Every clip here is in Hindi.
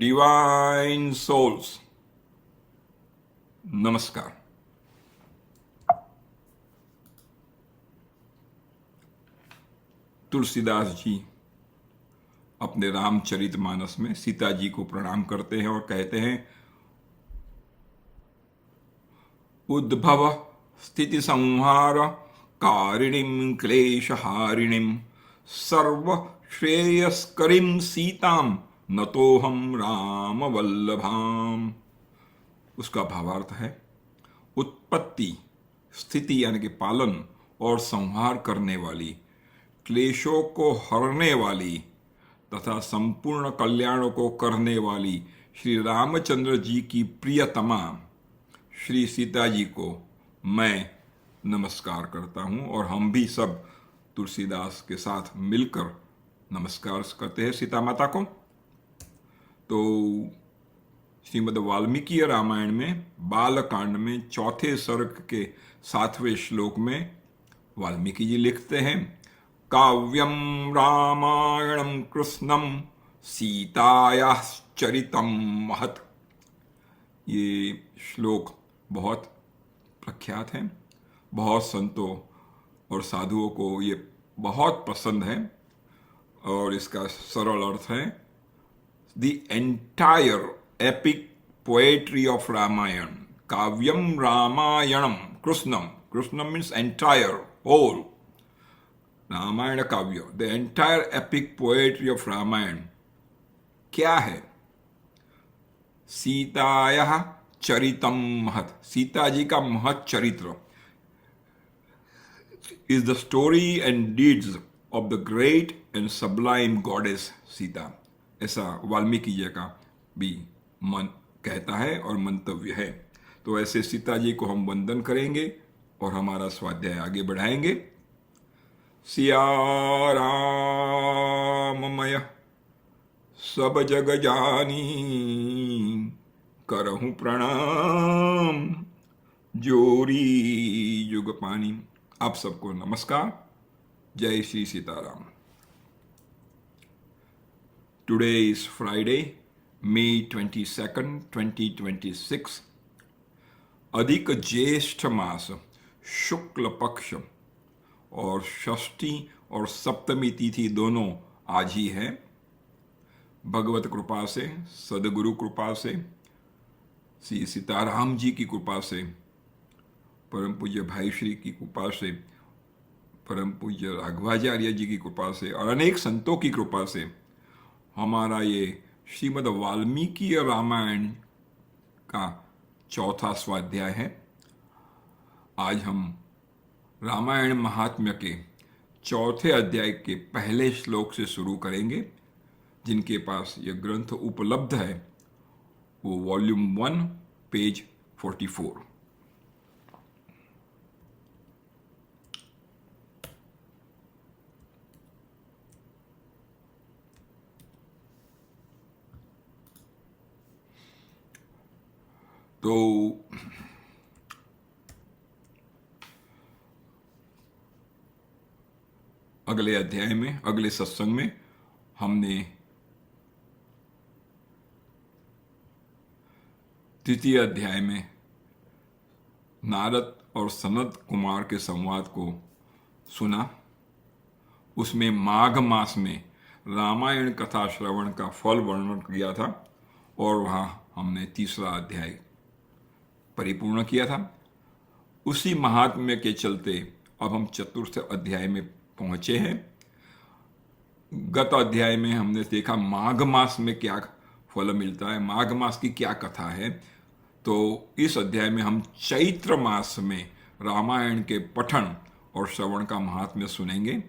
डिवाइन सोल्स, नमस्कार। तुलसीदास जी अपने रामचरितमानस में सीता जी को प्रणाम करते हैं और कहते हैं, उद्भव स्थिति संहार कारिणीं क्लेशहारिणीं सर्व श्रेयस्करीं सीताम नतोहम राम वल्लभाम। उसका भावार्थ है, उत्पत्ति, स्थिति यानी कि पालन और संहार करने वाली, क्लेशों को हरने वाली तथा संपूर्ण कल्याण को करने वाली श्री रामचंद्र जी की प्रियतमा श्री सीता जी को मैं नमस्कार करता हूं और हम भी सब तुलसीदास के साथ मिलकर नमस्कार करते हैं सीता माता को। तो श्रीमद् वाल्मीकि रामायण में बालकांड में चौथे सर्ग के 7वें श्लोक में वाल्मीकि जी लिखते हैं, काव्यम रामायणम कृष्णम सीतायाः चरितम महत्। ये श्लोक बहुत प्रख्यात है, बहुत संतों और साधुओं को ये बहुत पसंद है और इसका सरल अर्थ है, the entire epic poetry of Ramayan. काव्यम रामायणम कृष्णम, कृष्णम मीन्स एंटायर, होल रामायण काव्य, the entire epic poetry of Ramayan क्या है? सीतायाः चरितम महत्, सीता जी का महत् चरित्र is the story and deeds of the great and sublime goddess Sita. ऐसा वाल्मीकि जी का भी मन कहता है और मंतव्य है। तो ऐसे सीता जी को हम वंदन करेंगे और हमारा स्वाध्याय आगे बढ़ाएंगे। सिया राममय सब जग जानी, करहूं प्रणाम जोरी जुग पानी। आप सबको नमस्कार, जय Shri Sitaram. Today is Friday, May 22nd, 2026। अधिक ज्येष्ठ मास शुक्ल पक्ष और षष्ठी और सप्तमी तिथि दोनों आज ही है। भगवत कृपा से, सदगुरु कृपा से, श्री सीताराम जी की कृपा से, परम पूज्य भाई श्री की कृपा से, परम पूज्य राघवाचार्य जी की कृपा से और अनेक संतों की कृपा से हमारा ये श्रीमद् वाल्मीकि रामायण का चौथा स्वाध्याय है। आज हम रामायण महात्म्य के चौथे अध्याय के पहले श्लोक से शुरू करेंगे। जिनके पास यह ग्रंथ उपलब्ध है वो वॉल्यूम 1 पेज 44। तो अगले अध्याय में, अगले सत्संग में हमने तृतीय अध्याय में नारद और सनत कुमार के संवाद को सुना। उसमें माघ मास में रामायण कथा श्रवण का फल वर्णन किया था और वहाँ हमने तीसरा अध्याय परिपूर्ण किया था। उसी महात्म्य के चलते अब हम चतुर्थ अध्याय में पहुंचे हैं। गत अध्याय में हमने देखा माघ मास में क्या फल मिलता है, माघ मास की क्या कथा है। तो इस अध्याय में हम चैत्र मास में रामायण के पठन और श्रवण का महात्म्य सुनेंगे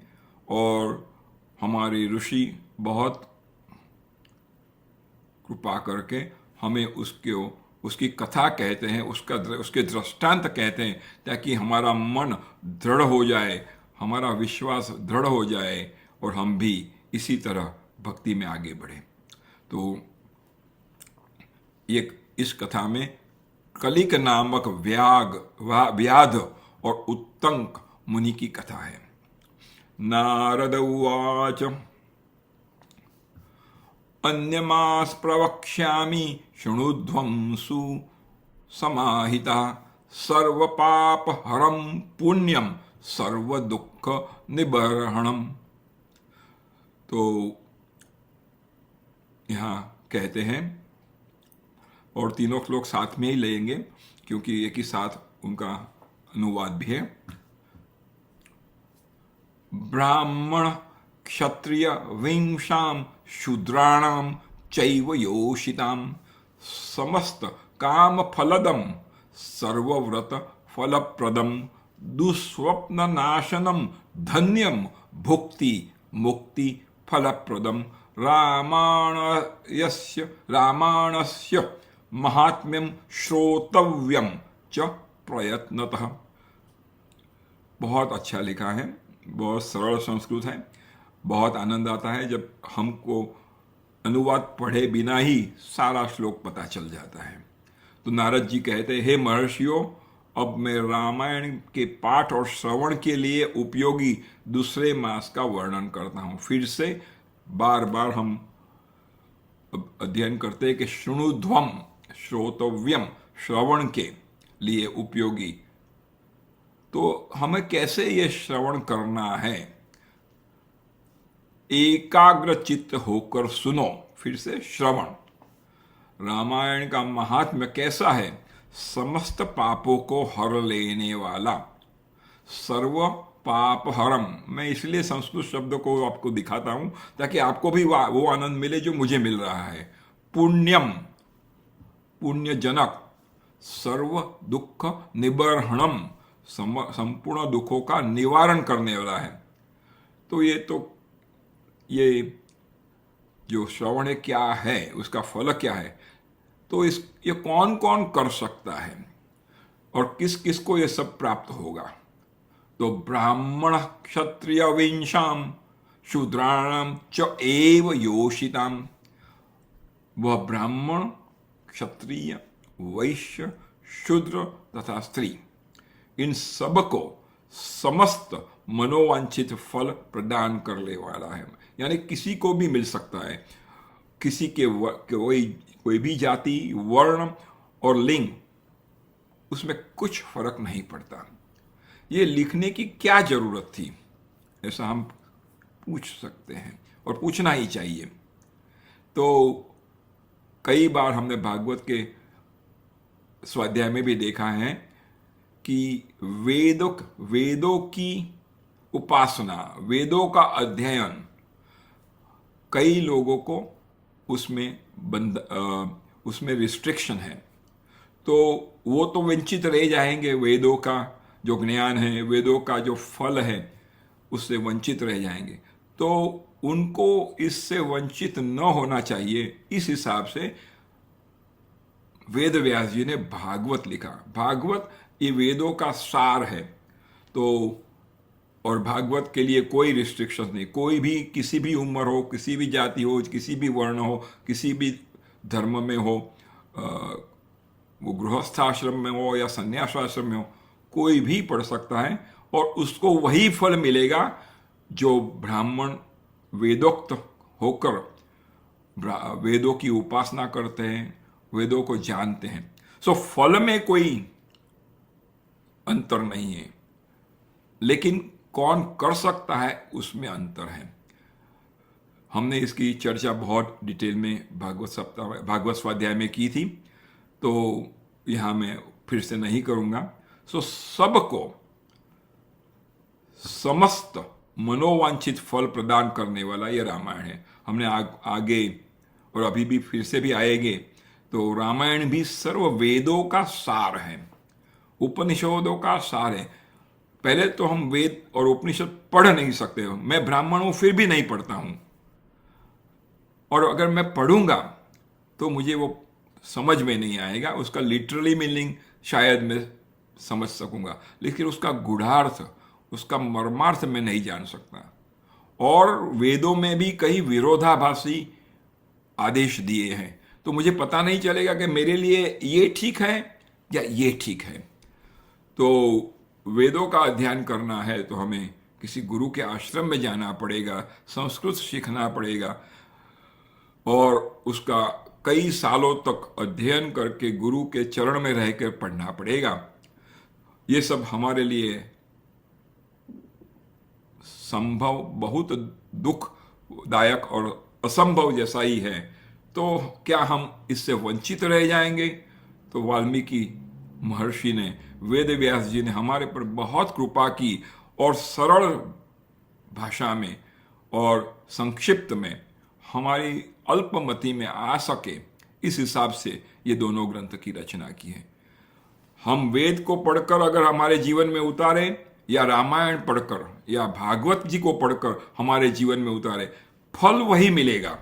और हमारे ऋषि बहुत कृपा करके हमें उसकी कथा कहते हैं, उसके दृष्टांत कहते हैं, ताकि हमारा मन दृढ़ हो जाए, हमारा विश्वास दृढ़ हो जाए और हम भी इसी तरह भक्ति में आगे बढ़े। तो इस कथा में कलिक नामक व्याध और उत्तंक मुनि की कथा है। नारद उवाच अन्यमास प्रवक्ष्यामि शृणुध्वं समाहिता सर्व पाप हरम पुण्यम सर्व दुख निबर्हणम। तो यहाँ कहते हैं, और तीनों श्लोक साथ में ही लेंगे क्योंकि एक ही साथ उनका अनुवाद भी है। ब्राह्मण क्षत्रिय वैश्याम शूद्राणाम चैव योषिताम समस्त काम फलदम सर्वव्रत फलप्रदम दुस्वप्न नाशनम धन्यम भुक्ति मुक्ति फलप्रदम रामायणस्य महात्म्यम श्रोतव्यम च प्रयत्नतः। बहुत अच्छा लिखा है, बहुत सरल संस्कृत है, बहुत आनंद आता है जब हमको अनुवाद पढ़े बिना ही सारा श्लोक पता चल जाता है। तो नारद जी कहते हैं, हे महर्षियों, अब मैं रामायण के पाठ और श्रवण के लिए उपयोगी दूसरे मास का वर्णन करता हूं। फिर से बार बार हम अध्ययन करते हैं कि शृणुध्वम श्रोतव्यम, श्रवण के लिए उपयोगी। तो हमें कैसे ये श्रवण करना है? एकाग्र चित्त होकर सुनो। फिर से श्रवण। रामायण का महात्म्य कैसा है? समस्त पापों को हर लेने वाला, सर्व पाप हरम। मैं इसलिए संस्कृत शब्द को आपको दिखाता हूं ताकि आपको भी वो आनंद मिले जो मुझे मिल रहा है। पुण्यम, पुण्यजनक, सर्व दुख निबर्हणम, संपूर्ण दुखों का निवारण करने वाला है। तो ये जो श्रवण है क्या है, उसका फल क्या है? तो ये कौन कौन कर सकता है और किस किस को ये सब प्राप्त होगा? तो ब्राह्मण क्षत्रिय वैश्याम शूद्राणाम च एव योषिताम। वह ब्राह्मण, क्षत्रिय, वैश्य, शूद्र तथा स्त्री, इन सब को समस्त मनोवांछित फल प्रदान करने वाला है। यानी किसी को भी मिल सकता है, किसी के कोई भी जाति, वर्ण और लिंग, उसमें कुछ फर्क नहीं पड़ता। ये लिखने की क्या जरूरत थी, ऐसा हम पूछ सकते हैं और पूछना ही चाहिए। तो कई बार हमने भागवत के स्वाध्याय में भी देखा है कि वेदों की उपासना, वेदों का अध्ययन, कई लोगों को उसमें रिस्ट्रिक्शन है। तो वो तो वंचित रह जाएंगे, वेदों का जो ज्ञान है, वेदों का जो फल है, उससे वंचित रह जाएंगे। तो उनको इससे वंचित न होना चाहिए, इस हिसाब से वेद व्यास जी ने भागवत लिखा। भागवत ये वेदों का सार है। तो और भागवत के लिए कोई रिस्ट्रिक्शन नहीं, कोई भी किसी भी उम्र हो, किसी भी जाति हो, किसी भी वर्ण हो, किसी भी धर्म में हो, वो गृहस्थाश्रम में हो या संन्यासाश्रम में हो, कोई भी पढ़ सकता है और उसको वही फल मिलेगा जो ब्राह्मण वेदोक्त होकर वेदों की उपासना करते हैं, वेदों को जानते हैं। सो फल में कोई अंतर नहीं है, लेकिन कौन कर सकता है उसमें अंतर है। हमने इसकी चर्चा बहुत डिटेल में भागवत स्वाध्याय में की थी, तो यहां मैं फिर से नहीं करूंगा। सो सबको समस्त मनोवांछित फल प्रदान करने वाला यह रामायण है। हमने आगे और अभी भी फिर से भी आएंगे, तो रामायण भी सर्व वेदों का सार है, उपनिषदों का सार है। पहले तो हम वेद और उपनिषद पढ़ नहीं सकते हो। मैं ब्राह्मण हूं फिर भी नहीं पढ़ता हूं, और अगर मैं पढ़ूंगा तो मुझे वो समझ में नहीं आएगा। उसका लिटरली मीनिंग शायद मैं समझ सकूंगा, लेकिन उसका गूढ़ार्थ, उसका मर्मार्थ मैं नहीं जान सकता। और वेदों में भी कई विरोधाभासी आदेश दिए हैं, तो मुझे पता नहीं चलेगा कि मेरे लिए ये ठीक है या ये ठीक है। तो वेदों का अध्ययन करना है तो हमें किसी गुरु के आश्रम में जाना पड़ेगा, संस्कृत सीखना पड़ेगा, और उसका कई सालों तक अध्ययन करके गुरु के चरण में रहकर पढ़ना पड़ेगा। ये सब हमारे लिए संभव बहुत दुखदायक और असंभव जैसा ही है। तो क्या हम इससे वंचित रह जाएंगे? तो वाल्मीकि महर्षि ने, वेद व्यास जी ने हमारे पर बहुत कृपा की और सरल भाषा में और संक्षिप्त में हमारी अल्पमति में आ सके इस हिसाब से ये दोनों ग्रंथ की रचना की है। हम वेद को पढ़कर अगर हमारे जीवन में उतारें या रामायण पढ़कर या भागवत जी को पढ़कर हमारे जीवन में उतारें, फल वही मिलेगा।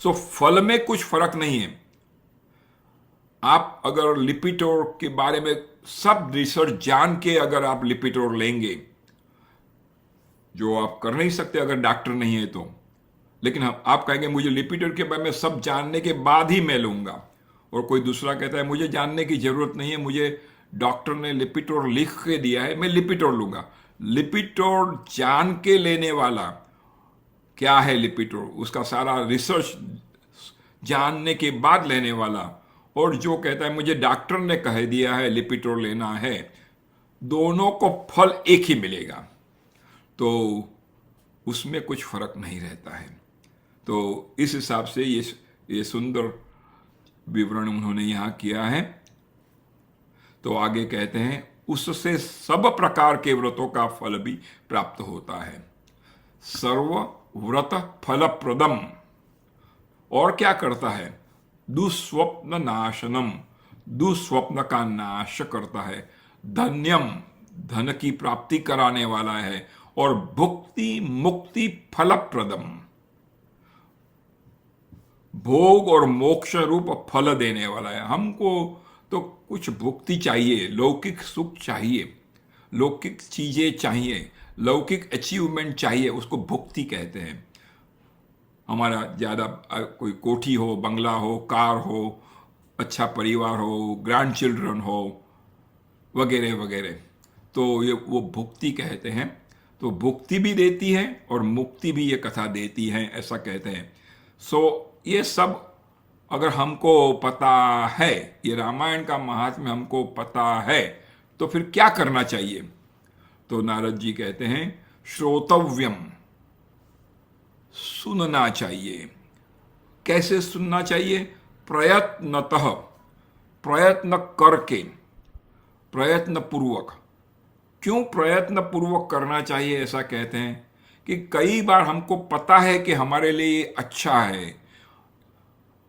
सो फल में कुछ फर्क नहीं है। आप अगर लिपिटोर के बारे में सब रिसर्च जान के अगर आप लिपिटोर लेंगे, जो आप कर नहीं सकते अगर डॉक्टर नहीं है तो, लेकिन आप कहेंगे मुझे लिपिटोर के बारे में सब जानने के बाद ही मैं लूंगा, और कोई दूसरा कहता है मुझे जानने की जरूरत नहीं है, मुझे डॉक्टर ने लिपिटोर लिख के दिया है, मैं लिपिटोर लूंगा। लिपिटोर जान के लेने वाला क्या है, लिपिटोर उसका सारा रिसर्च जानने के बाद लेने वाला, और जो कहता है मुझे डॉक्टर ने कह दिया है लिपिटोर लेना है, दोनों को फल एक ही मिलेगा। तो उसमें कुछ फर्क नहीं रहता है। तो इस हिसाब से ये सुंदर विवरण उन्होंने यहां किया है। तो आगे कहते हैं उससे सब प्रकार के व्रतों का फल भी प्राप्त होता है। सर्व व्रत फलप्रदम, और क्या करता है? दुस्वप्न नाशनम, दुस्वप्न का नाश करता है। धन्यम, धन की प्राप्ति कराने वाला है। और भुक्ति मुक्ति फलप्रदम, भोग और मोक्ष रूप फल देने वाला है। हमको तो कुछ भुक्ति चाहिए, लौकिक सुख चाहिए, लौकिक चीजें चाहिए, लौकिक अचीवमेंट चाहिए, उसको भुक्ति कहते हैं। हमारा ज़्यादा कोई कोठी हो, बंगला हो, कार हो, अच्छा परिवार हो, ग्रैंड चिल्ड्रन हो, वगैरह वगैरह, तो ये वो भुक्ति कहते हैं। तो भुक्ति भी देती है और मुक्ति भी ये कथा देती है, ऐसा कहते हैं। सो ये सब अगर हमको पता है, ये रामायण का महात्म्य हमको पता है, तो फिर क्या करना चाहिए? तो नारद जी कहते हैं श्रोतव्यम, सुनना चाहिए। कैसे सुनना चाहिए? प्रयत्नतः, प्रयत्न करके, प्रयत्न पूर्वक। क्यों प्रयत्न पूर्वक करना चाहिए ऐसा कहते हैं? कि कई बार हमको पता है कि हमारे लिए अच्छा है,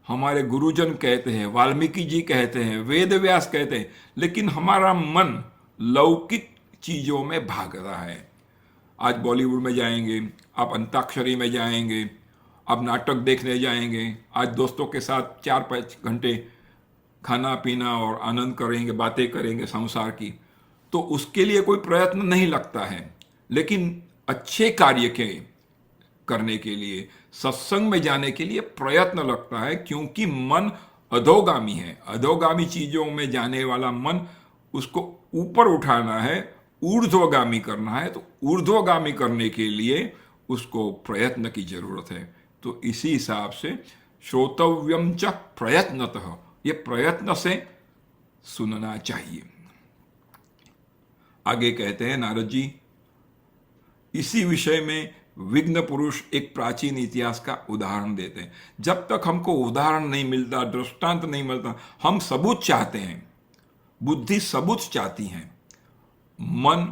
हमारे गुरुजन कहते हैं, वाल्मीकि जी कहते हैं, वेद व्यास कहते हैं, लेकिन हमारा मन लौकिक चीजों में भाग रहा है। आज बॉलीवुड में जाएंगे, आप अंताक्षरी में जाएंगे, आप नाटक देखने जाएंगे, आज दोस्तों के साथ 4-5 घंटे खाना पीना और आनंद करेंगे, बातें करेंगे संसार की, तो उसके लिए कोई प्रयत्न नहीं लगता है। लेकिन अच्छे कार्य के करने के लिए, सत्संग में जाने के लिए प्रयत्न लगता है, क्योंकि मन अधोगामी है। अधोगामी चीजों में जाने वाला मन, उसको ऊपर उठाना है, ऊर्ध्वगामी करना है। तो ऊर्ध्वगामी करने के लिए उसको प्रयत्न की जरूरत है। तो इसी हिसाब से श्रोतव्यम च प्रयत्नतः, ये प्रयत्न से सुनना चाहिए। आगे कहते हैं नारद जी, इसी विषय में विघ्न पुरुष एक प्राचीन इतिहास का उदाहरण देते हैं। जब तक हमको उदाहरण नहीं मिलता, दृष्टांत नहीं मिलता, हम सबूत चाहते हैं, बुद्धि सबूत चाहती है। मन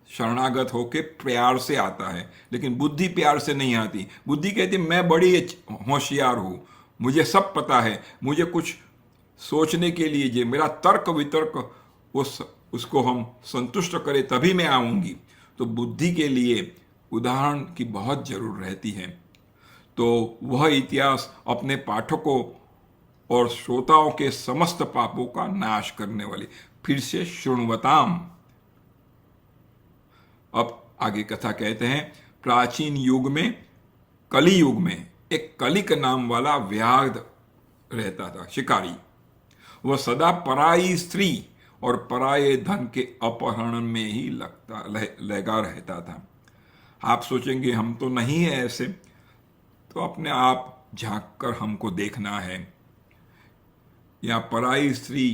शरणागत होके प्यार से आता है, लेकिन बुद्धि प्यार से नहीं आती। बुद्धि कहती है मैं बड़ी होशियार हूं, मुझे सब पता है, मुझे कुछ सोचने के लिए जे मेरा तर्क वितर्क उसको हम संतुष्ट करें तभी मैं आऊंगी। तो बुद्धि के लिए उदाहरण की बहुत जरूर रहती है। तो वह इतिहास अपने पाठकों और श्रोताओं के समस्त पापों का नाश करने वाली। फिर से शृण्वताम। अब आगे कथा कहते हैं, प्राचीन युग में, कली युग में एक कलिक नाम वाला व्याघ्र रहता था, शिकारी। वह सदा पराई स्त्री और पराये धन के अपहरण में ही लगा रहता था। आप सोचेंगे हम तो नहीं है ऐसे, तो अपने आप झांक कर हमको देखना है, या पराई स्त्री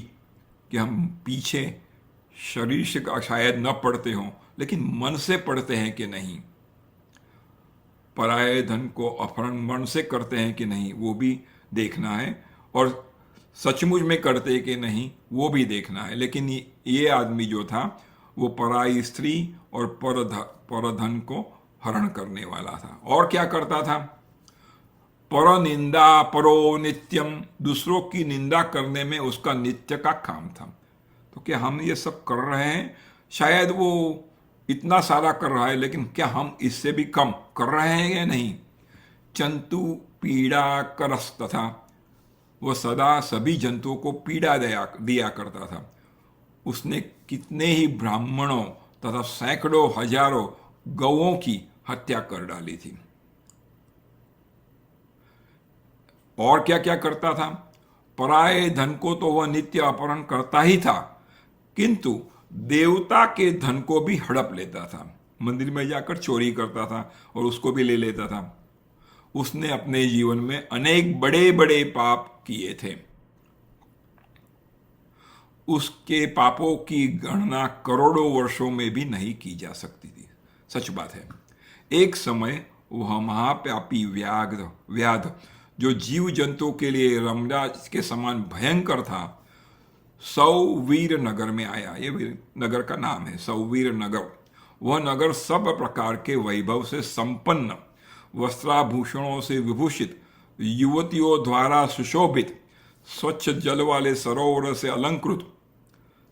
कि हम पीछे शरीर से शायद न पढ़ते हों लेकिन मन से पढ़ते हैं कि नहीं, पराये धन को अपहरण मन से करते हैं कि नहीं वो भी देखना है, और सचमुच में करते कि नहीं वो भी देखना है। लेकिन ये आदमी जो था वो पराई स्त्री और परधन को हरण करने वाला था। और क्या करता था? पर निंदा परो नित्यम, दूसरों की निंदा करने में उसका नित्य का काम था। तो क्या हम ये सब कर रहे हैं? शायद वो इतना सारा कर रहा है लेकिन क्या हम इससे भी कम कर रहे हैं या नहीं? जंतु पीड़ा करस्त था, वह सदा सभी जंतुओं को पीड़ा दिया करता था। उसने कितने ही ब्राह्मणों तथा सैकड़ों हजारों गौओं की हत्या कर डाली थी। और क्या क्या करता था? पराये धन को तो वह नित्य अपहरण करता ही था, किंतु देवता के धन को भी हड़प लेता था। मंदिर में जाकर चोरी करता था और उसको भी ले लेता था। उसने अपने जीवन में अनेक बड़े बड़े पाप किए थे। उसके पापों की गणना करोड़ों वर्षों में भी नहीं की जा सकती थी। सच बात है। एक समय वह महापापी व्याध जो जीव जंतु के लिए रमराज के समान भयंकर था, सौवीर नगर में आया। ये नगर का नाम है, सौवीर नगर। वह नगर सब प्रकार के वैभव से संपन्न, वस्त्राभूषणों से विभूषित, युवतियों द्वारा सुशोभित, स्वच्छ जल वाले सरोवर से अलंकृत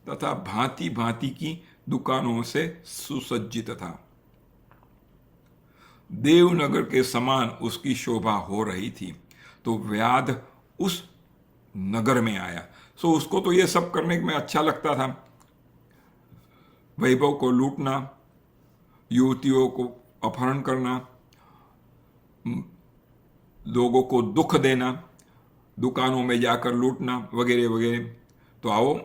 तथा भांति भांति की दुकानों से सुसज्जित था। देवनगर के समान उसकी शोभा हो रही थी। तो व्याध उस नगर में आया। सो उसको तो ये सब करने में अच्छा लगता था, वैभव को लूटना, युवतियों को अपहरण करना, लोगों को दुख देना, दुकानों में जाकर लूटना वगैरह वगैरह। तो आओ,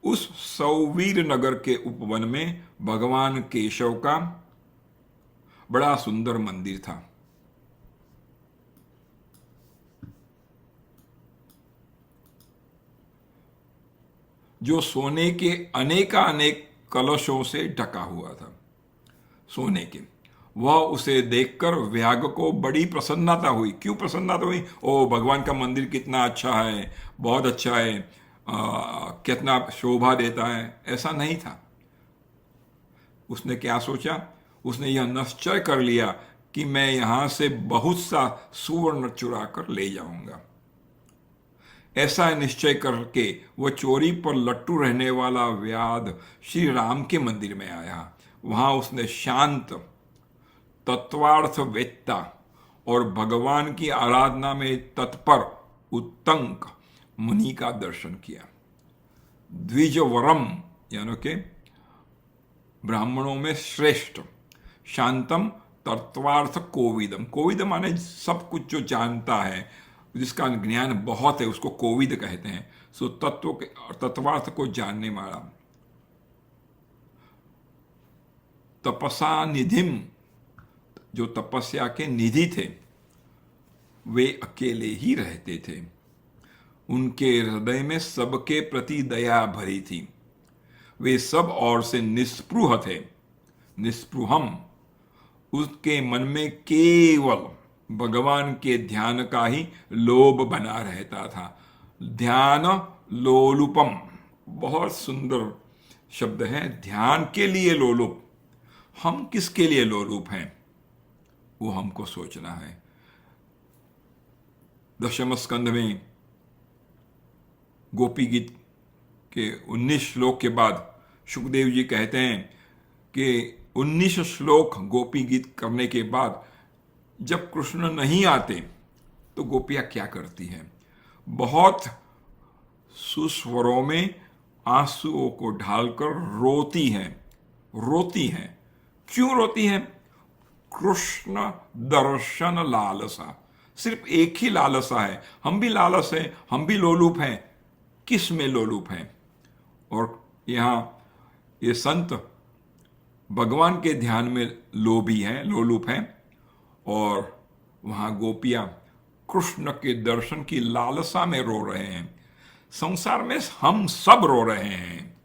उस सौवीर नगर के उपवन में भगवान केशव का बड़ा सुंदर मंदिर था। जो सोने के अनेकानेक कलशों से ढका हुआ था, सोने के। वह उसे देखकर व्याघ को बड़ी प्रसन्नता हुई। क्यों प्रसन्नता हुई? ओ, भगवान का मंदिर कितना अच्छा है, बहुत अच्छा है, कितना शोभा देता है, ऐसा नहीं था। उसने क्या सोचा? उसने यह निश्चय कर लिया कि मैं यहां से बहुत सा सुवर्ण चुरा कर ले जाऊंगा। ऐसा निश्चय करके वह चोरी पर लट्टू रहने वाला व्याध श्री राम के मंदिर में आया। वहां उसने शांत, तत्वार्थवेत्ता और भगवान की आराधना में तत्पर उत्तंक मुनि का दर्शन किया। द्विजवरम यानी के ब्राह्मणों में श्रेष्ठ, शांतम तत्वार्थ कोविदम। कोविद माने सब कुछ जो जानता है, जिसका ज्ञान बहुत है, उसको कोविद कहते हैं। सो तत्व के तत्वार्थ को जानने वाला। तपसा निधिम, जो तपस्या के निधि थे, वे अकेले ही रहते थे। उनके हृदय में सबके प्रति दया भरी थी। वे सब और से निस्पृह थे, निस्पृहम। उसके मन में केवल भगवान के ध्यान का ही लोभ बना रहता था। ध्यान लोलुपम, बहुत सुंदर शब्द है। ध्यान के लिए लोलुप। हम किसके लिए लोलुप हैं, वो हमको सोचना है। दशम स्कंध में गोपी गीत के 19 श्लोक के बाद सुखदेव जी कहते हैं कि 19 श्लोक गोपी गीत करने के बाद जब कृष्ण नहीं आते तो गोपियां क्या करती हैं? बहुत सुस्वरों में आंसुओं को ढालकर रोती हैं। रोती हैं। क्यों रोती हैं? कृष्ण दर्शन लालसा। सिर्फ एक ही लालसा है। हम भी लालस हैं, हम भी लोलुप हैं। किस में लोलुप हैं? और यहां ये संत भगवान के ध्यान में लोभी हैं, लोलुप हैं, और वहां गोपियां कृष्ण के दर्शन की लालसा में रो रहे हैं। संसार में हम सब रो रहे हैं।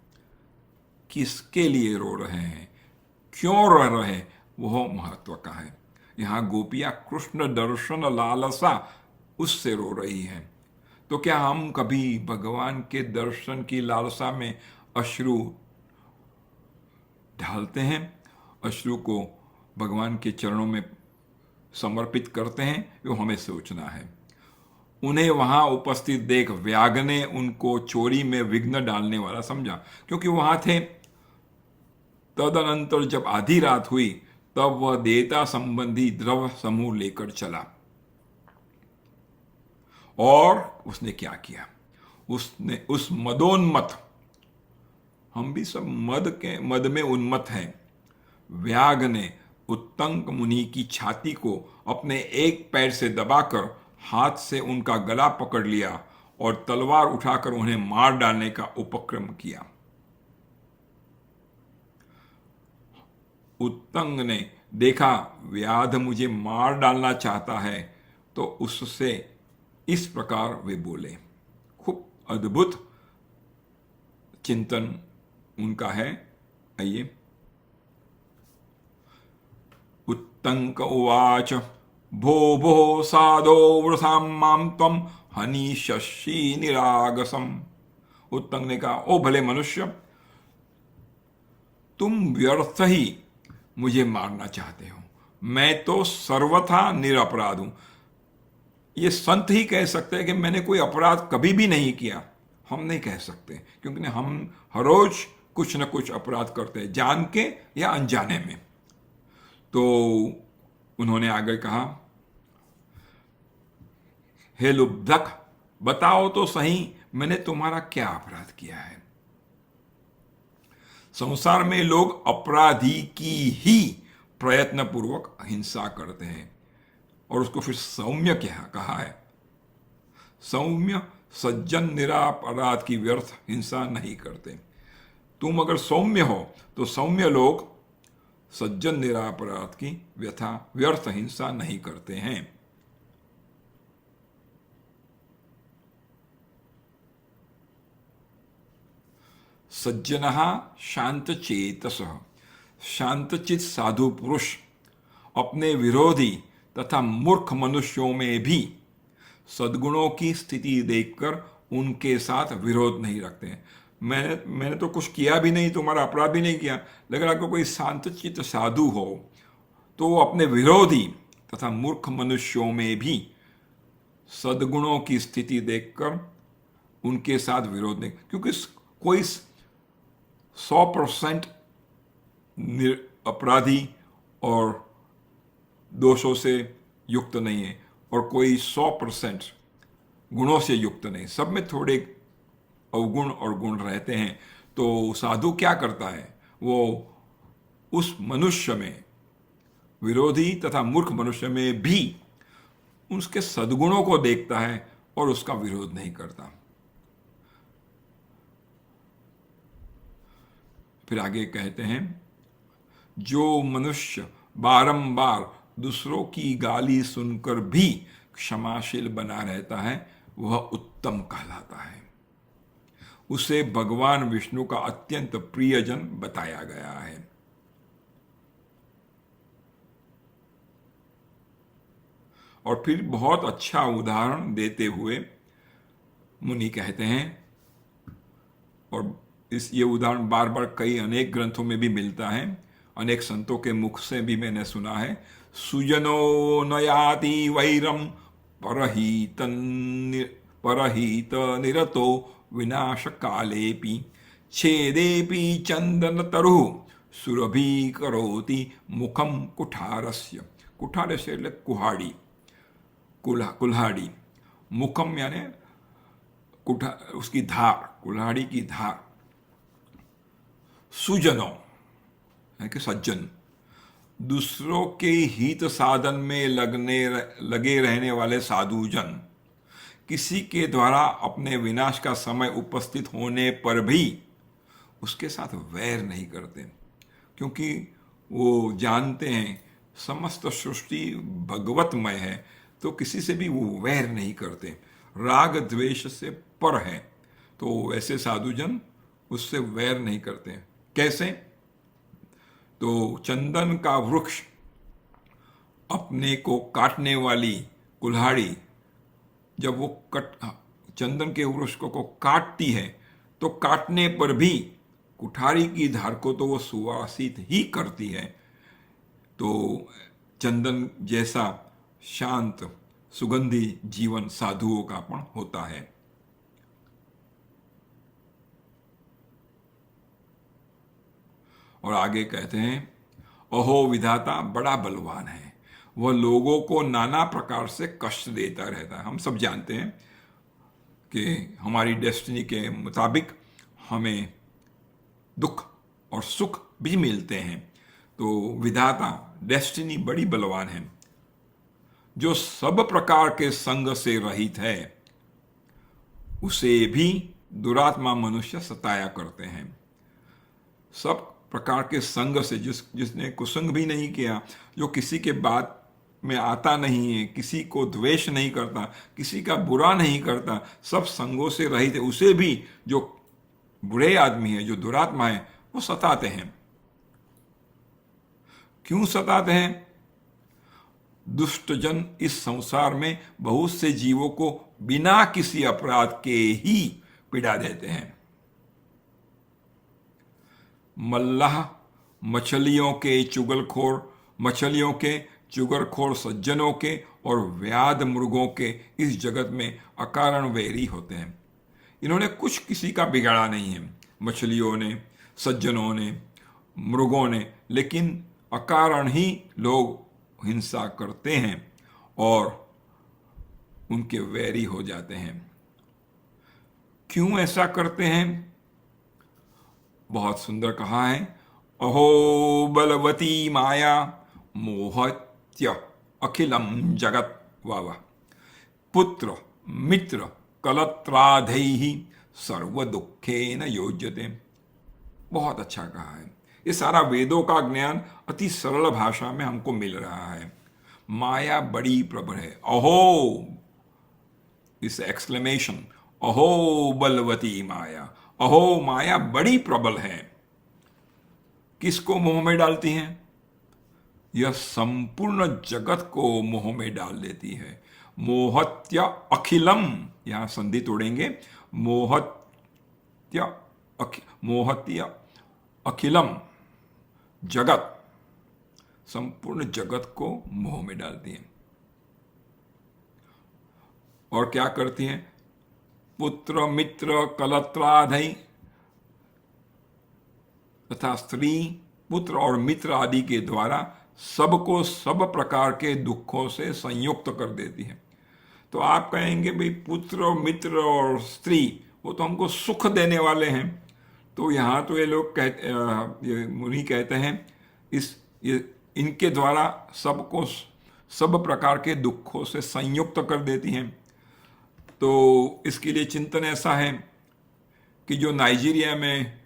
किसके लिए रो रहे हैं, क्यों रो रहे हैं, वह महत्व का है। यहां गोपियां कृष्ण दर्शन लालसा उससे रो रही हैं। तो क्या हम कभी भगवान के दर्शन की लालसा में अश्रु ढालते हैं, अश्रु को भगवान के चरणों में समर्पित करते हैं? वो हमें सोचना है। उन्हें वहां उपस्थित देख व्याग ने उनको चोरी में विघ्न डालने वाला समझा, क्योंकि वहां थे। तदनंतर जब आधी रात हुई तब वह देवता संबंधी द्रव्य समूह लेकर चला। और उसने क्या किया, उसने उस मदोन्मत्त, हम भी सब मद में उन्मत्त हैं, व्याग ने उत्तंक मुनि की छाती को अपने एक पैर से दबाकर हाथ से उनका गला पकड़ लिया और तलवार उठाकर उन्हें मार डालने का उपक्रम किया। उत्तंग ने देखा व्याध मुझे मार डालना चाहता है, तो उससे इस प्रकार वे बोले। खूब अद्भुत चिंतन उनका है। आइए। उत्तंक उवाच भो भो साधो वृथां मां त्वं हनिष्यसि निरागसम। उत्तंक ने कहा, ओ भले मनुष्य, तुम व्यर्थ ही मुझे मारना चाहते हो। मैं तो सर्वथा निरपराध हूं। ये संत ही कह सकते हैं कि मैंने कोई अपराध कभी भी नहीं किया। हम नहीं कह सकते, क्योंकि हम हर रोज कुछ न कुछ अपराध करते हैं, जान के या अनजाने में। तो उन्होंने आगे कहा, हे लुब्धक, बताओ तो सही मैंने तुम्हारा क्या अपराध किया है। संसार में लोग अपराधी की ही प्रयत्न पूर्वक हिंसा करते हैं, और उसको फिर सौम्य क्या कहा है। सौम्य सज्जन निरापराध की व्यर्थ हिंसा नहीं करते। तुम अगर सौम्य हो तो सौम्य लोग सज्जन निरापराध की व्यर्थ हिंसा नहीं करते हैं। सज्जनः शांतचेतसः, शांतचित साधु पुरुष अपने विरोधी तथा मूर्ख मनुष्यों में भी सद्गुणों की स्थिति देखकर उनके साथ विरोध नहीं रखते हैं। मैंने तो कुछ किया भी नहीं, तुम्हारा अपराध भी नहीं किया, लेकिन अगर कोई शांतचित साधु हो तो वो अपने विरोधी तथा मूर्ख मनुष्यों में भी सद्गुणों की स्थिति देखकर उनके साथ विरोध नहीं, क्योंकि कोई 100% अपराधी और दोषों से युक्त नहीं है, और कोई 100% गुणों से युक्त नहीं। सब में थोड़े अवगुण और गुण रहते हैं। तो साधु क्या करता है, वो उस मनुष्य में, विरोधी तथा मूर्ख मनुष्य में भी उसके सद्गुणों को देखता है और उसका विरोध नहीं करता। फिर आगे कहते हैं, जो मनुष्य बारंबार दूसरों की गाली सुनकर भी क्षमाशील बना रहता है वह उत्तम कहलाता है। उसे भगवान विष्णु का अत्यंत प्रियजन बताया गया है। और फिर बहुत अच्छा उदाहरण देते हुए मुनि कहते हैं, और ये उदाहरण बार बार कई अनेक ग्रंथों में भी मिलता है, अनेक संतों के मुख से भी मैंने सुना है। सुजनो नयाति वैरम परहित निरतो विनाश कालेपि छेदेपि चंदन तरु सुरभि करोति मुखम कुठारस्य। कुठारस्य એટલે कुहाड़ी, कुल्हाड़ी। मुखम यानी उसकी धार, कुल्हाड़ी की धार। सुजनों है कि सज्जन, दूसरों के हित साधन में लगे रहने वाले साधुजन किसी के द्वारा अपने विनाश का समय उपस्थित होने पर भी उसके साथ वैर नहीं करते, क्योंकि वो जानते हैं समस्त सृष्टि भगवतमय है, तो किसी से भी वो वैर नहीं करते, राग द्वेष से पर है। तो ऐसे साधुजन उससे वैर नहीं करते। कैसे? तो चंदन का वृक्ष अपने को काटने वाली कुल्हाड़ी जब वो चंदन के वृक्ष को काटती है, तो काटने पर भी कुठारी की धार को तो वो सुवासित ही करती है। तो चंदन जैसा शांत सुगंधी जीवन साधुओं का पण होता है। और आगे कहते हैं, अहो विधाता बड़ा बलवान है, वह लोगों को नाना प्रकार से कष्ट देता रहता है। हम सब जानते हैं कि हमारी डेस्टिनी के मुताबिक हमें दुख और सुख भी मिलते हैं। तो विधाता डेस्टिनी बड़ी बलवान है, जो सब प्रकार के संग से रहित है, उसे भी दुरात्मा मनुष्य सताया करते हैं। सब प्रकार के संग से, जिसने कुसंग भी नहीं किया, जो किसी के बात में आता नहीं है, किसी को द्वेष नहीं करता, किसी का बुरा नहीं करता, सब संगों से रहित है, उसे भी जो बुरे आदमी है, जो दुरात्मा है, वो सताते हैं। क्यों सताते हैं? दुष्टजन इस संसार में बहुत से जीवों को बिना किसी अपराध के ही पीड़ा देते हैं। मल्लाह मछलियों के चुगलखोर सज्जनों के और व्याध मृगों के इस जगत में अकारण वैरी होते हैं। इन्होंने कुछ किसी का बिगाड़ा नहीं है, मछलियों ने, सज्जनों ने, मृगों ने, लेकिन अकारण ही लोग हिंसा करते हैं और उनके वैरी हो जाते हैं। क्यों ऐसा करते हैं? बहुत सुंदर कहा है, अहो बलवती माया मोहत्य अखिलम जगत। वाह वाह। पुत्र मित्र कलत्राधैहि सर्व दुखेन योज्यते। बहुत अच्छा कहा है। ये सारा वेदों का ज्ञान अति सरल भाषा में हमको मिल रहा है। माया बड़ी प्रबल है। अहो, इस एक्सक्लेमेशन, अहो बलवती माया, अहो माया बड़ी प्रबल है। किसको मोह में डालती हैं? यह संपूर्ण जगत को मोह में डाल देती है। मोहत्य अखिलम, यहां संधि तोड़ेंगे, मोहत्य अखिलम जगत, संपूर्ण जगत को मोह में डालती हैं। और क्या करती हैं? पुत्र मित्र कलत्राधि तथा स्त्री पुत्र और मित्र आदि के द्वारा सबको सब प्रकार के दुखों से संयुक्त कर देती है। तो आप कहेंगे भाई पुत्र मित्र और स्त्री वो तो हमको सुख देने वाले हैं। तो यहाँ तो ये लोग ये मुनि कहते हैं इनके द्वारा सबको सब प्रकार के दुखों से संयुक्त कर देती हैं। तो इसके लिए चिंतन ऐसा है कि जो नाइजीरिया में